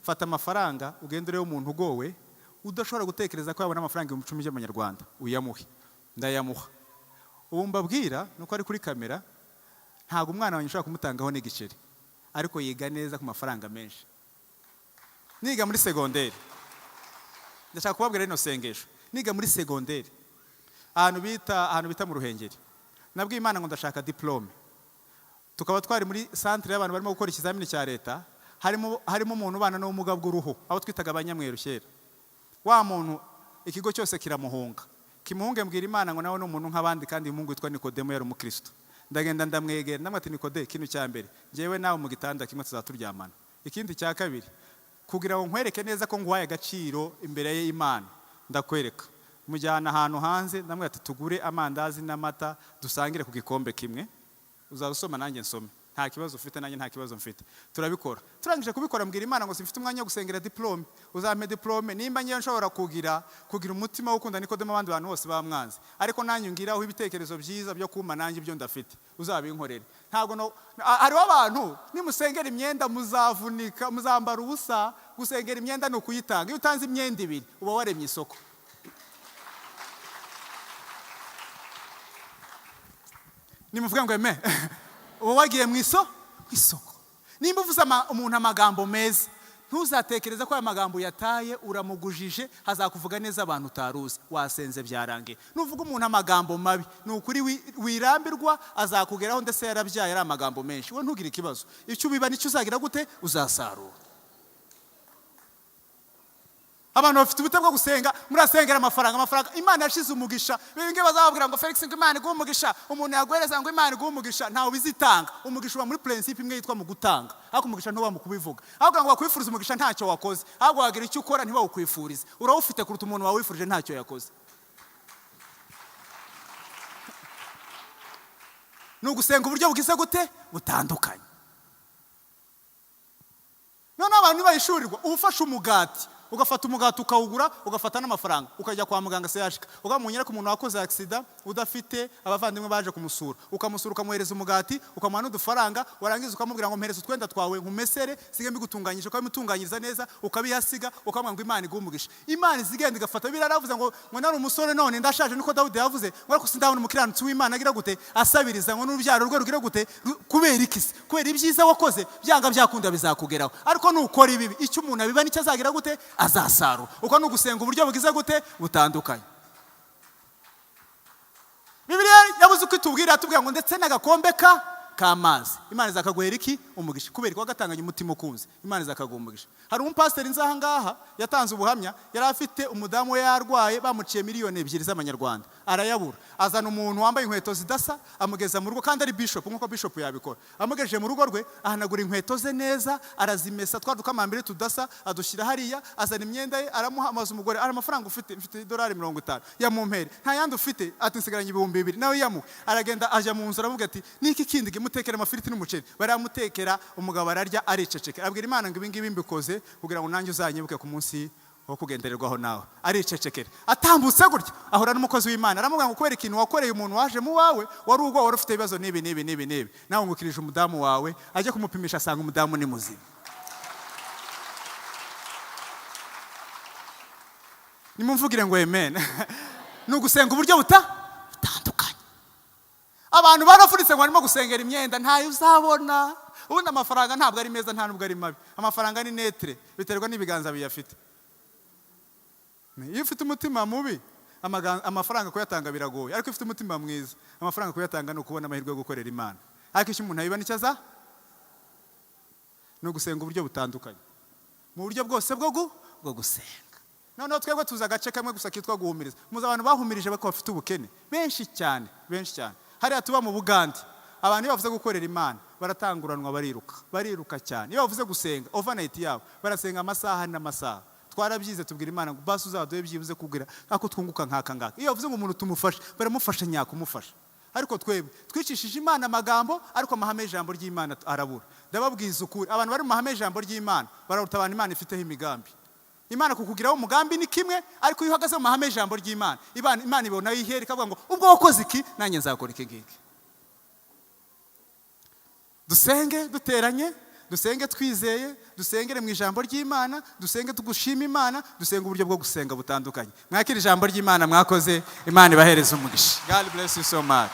fata amafaranga ugende urebe umuntu ugowe, udashobora gutekereza ko yabona amafaranga 10,000 y'amanyarwanda, uyamuhe. Ndayamuha. Ubu mbabwira nuko ari kuri kamera, ntago umwana wanjye ushaka kumutangaho n'igiceri, ariko yiga neza ku mafaranga menshi. Niga muri segonderi. Ndashaka kubabwira rino sengesho. Niga muri segonderi. Ahantu bita mu Ruhengeri. Nabwiye Imana ngo ndashaka diplome. Tukaba twari muri centre y'abantu barimo gukora ikizamini cya leta, harimo umuntu ubana n'ubumuga bw'uruhu, abo twitaga abanyamweru kera. Wa muntu ikigo cyose kiramuhunga. Kimuhunge mbwira Imana ngo nawe n'umuntu nk'abandi, kandi Mungu witwa Nikodemo yari umukristo. Ndagenda ndamwegera, ndamwati Nikode, kintu cya mbere, ngewe nawe mu gitanda kimwe tuzaturyamana. Ikindi cya kabiri, kugira ngo nkwereke neza ko nguhaye agaciro imbere y'Imana, ndakwereka. Mujyana ahantu hanze, ndamwati tugure amandazi n'amata dusangire ku gikombe kimwe. Uzarusoma nanjye nsome. nta kibazo ufite nanjye nta kibazo mfite turabikora turangije kubikora mbwira Imana ngo simfite umwanya wo gusengera diplome uzampe diplome nimba ngiye nshobora kugira umutima wo gukunda Nikodemo abandi bantu bose bamwanze ariko nanjye ngiraho ibitekerezo byiza byo kuma nanjye ibyo ndafite uzabinkorere ntabwo no hariho abantu nimusengera imyenda muzavunika muzambara ubusa gusengera imyenda no kuyitanga iyo utanze imyenda ibiri uba waremye isoko nimuvuga ngo eme uba wagiye mu isoko nimba uvuze umuntu amagambo meza ntuzatekereza ko aya magambo yataye uramugujije hazakuvuga neza abantu utaruzi wasenze byarangiye nuvuga umuntu amagambo mabi ni ukuri wirambirwa azakugeraho ndetse yarabyaye ari amagambo menshi we ntugire ikibazo icyo ubiba nicyo uzagira gute uzasarura abantu bafite ubute bwo gusenga murasengera amafaranga Imana yashize umugisha binge bazababwira ngo Felix ngo Imana iguha umugisha umuntu yaguhereza ngo Imana iguha umugisha ntawe bizitanga umugisha uba muri principe imwe yitwa mu gutanga ariko umugisha ntuba mu kubivuga ahubwo ngo wakwifuriza umugisha ntacyo wakoze ahubwo wagira icyo ukora ntibawukwifurize urawufite kuruta umuntu wawifurije ntacyo yakoze nugusenga uburyo bugize gute butandukanye none abantu bayishurirwa ubufasha umugati ugafata umugati ukawugura ugafata n'amafaranga ukajya kwa muganga se yashika ugamunyera ku muntu wakoze accident udafite abavandimwe baje kumusura ukamusura ukamuhereza umugati ukamuha n'udufaranga warangiza ukamubwira ngo mpereza utwenda twawe nkumesere sige mbigutunganyije ukamutunganyiriza neza ukabihasiga ukamubwira ngo Imana igumugisha Imana izigenda igafata biraravuze ngo nari umusore none ndashaje niko Dawidi yavuze ngo ariko sindabona umukiranutsi w'Imana agira gute asabiriza ngo n'urubyaro rwe rugira gute kubera ikisi kubera ibyiza wakoze byanga byakunda bizakugeraho ariko nukora ibibi icyo umuntu abiba nicyo azagira gute azasaru uko nugusenga uburyo bugize gute butandukanye Bibiliya yabuze uko itubwira atubwira ngo ndetse n'agakombe k'amazi Imana izakaguhera iki umugisha kubera ko gatanganye umutima ukunze Imana izakaguha hari umupasiteri nzaha ngaha yatanze ubuhamya yari afite umudamu we yarwaye bamuciye miliyoni 2 z'amanyarwanda arayabura azana umuntu wambaye inkweto zidasa amugeza mu rugo kandi ari bishop nkuko bishop yabikora amugejeje mu rugo rwe ahanagura inkweto ze neza arazimesa twadukamambire tudasa adushyira hariya azana imyenda ye aramuha amazu umugore ari amafaranga ufite $50 yamumpere nta yandi ufite ati nsigaranye 2,000 nawe yamu aragenda aje mu nzu aravuga ati niki kindi gimutekera amafiriti n'umuceri baramutekera umugabo ararya ariceceka abwira Imana ngo ibingibi mbikoze kugira ngo nanjye uzanyibuke ku munsi wo kugendererwaho nawe aricecekera atambutse gutya ahura n'umukozi w'Imana aramubwira ngo kubera ikintu wakoreye umuntu waje mu wawe wari ubwo wari ufite ibibazo nibi nawe ngukirije umudamu wawe aje kumupimisha asanga umudamu ni muzima nimumvugire ngo amen nugusenga uburyo butandukanye abantu barafuritse ngo barimo gusengera imyenda ntayo uzabona ubundi amafaranga ntabwo ari meza nta nubwo ari mabi amafaranga ni netre biterwa n'ibiganza biyafite iyo ufite umutima mubi amafaranga kuyatanga biragoye ariko ufite umutima mwiza amafaranga kuyatanga no kubona amahirwe yo gukorera Imana ariko icyo umuntu abiba nicyo aza no gusenga uburyo butandukanye mu buryo bwose bwo gusenga noneho twebwe tuza agace kamwe gusa kitwa guhumiriza muza abantu bahumirije bako bafite ubukene benshi cyane hariya tuba mu Bugande abantu iyo bavuze gukorera Imana baratanguranwa bariruka cyane iyo bavuze gusenga overnight yabo barasenga amasaha n'amasaha twarabyize tubwira Imana ngo basi uzaduhe byibuze kugira ako twunguka nkaka iyo bavuze ngo umuntu tumufashe baramufasha nyakumufasha ariko twebwe twicishije Imana amagambo ariko amahame y'ijambo ry'Imana arabura ndababwiza ukuri abantu bari mu mahame y'ijambo ry'Imana bararuta abantu Imana ifiteho imigambi Imana kukugiraho umugambi ni kimwe ariko iyo uhagaze mu mahame y'ijambo ry'Imana Imana ibona yihera ikavuga ngo ubwo wakoze iki nanjye nzakora iki ngiki dusenge duteranye dusenge twizeye dusengere mu ijambo ry'Imana dusenge tugushima Imana dusenge uburyo bwo gusenga butandukanye mwakira ijambo ry'Imana mwakoze Imana ibahereza umugisha God bless you so much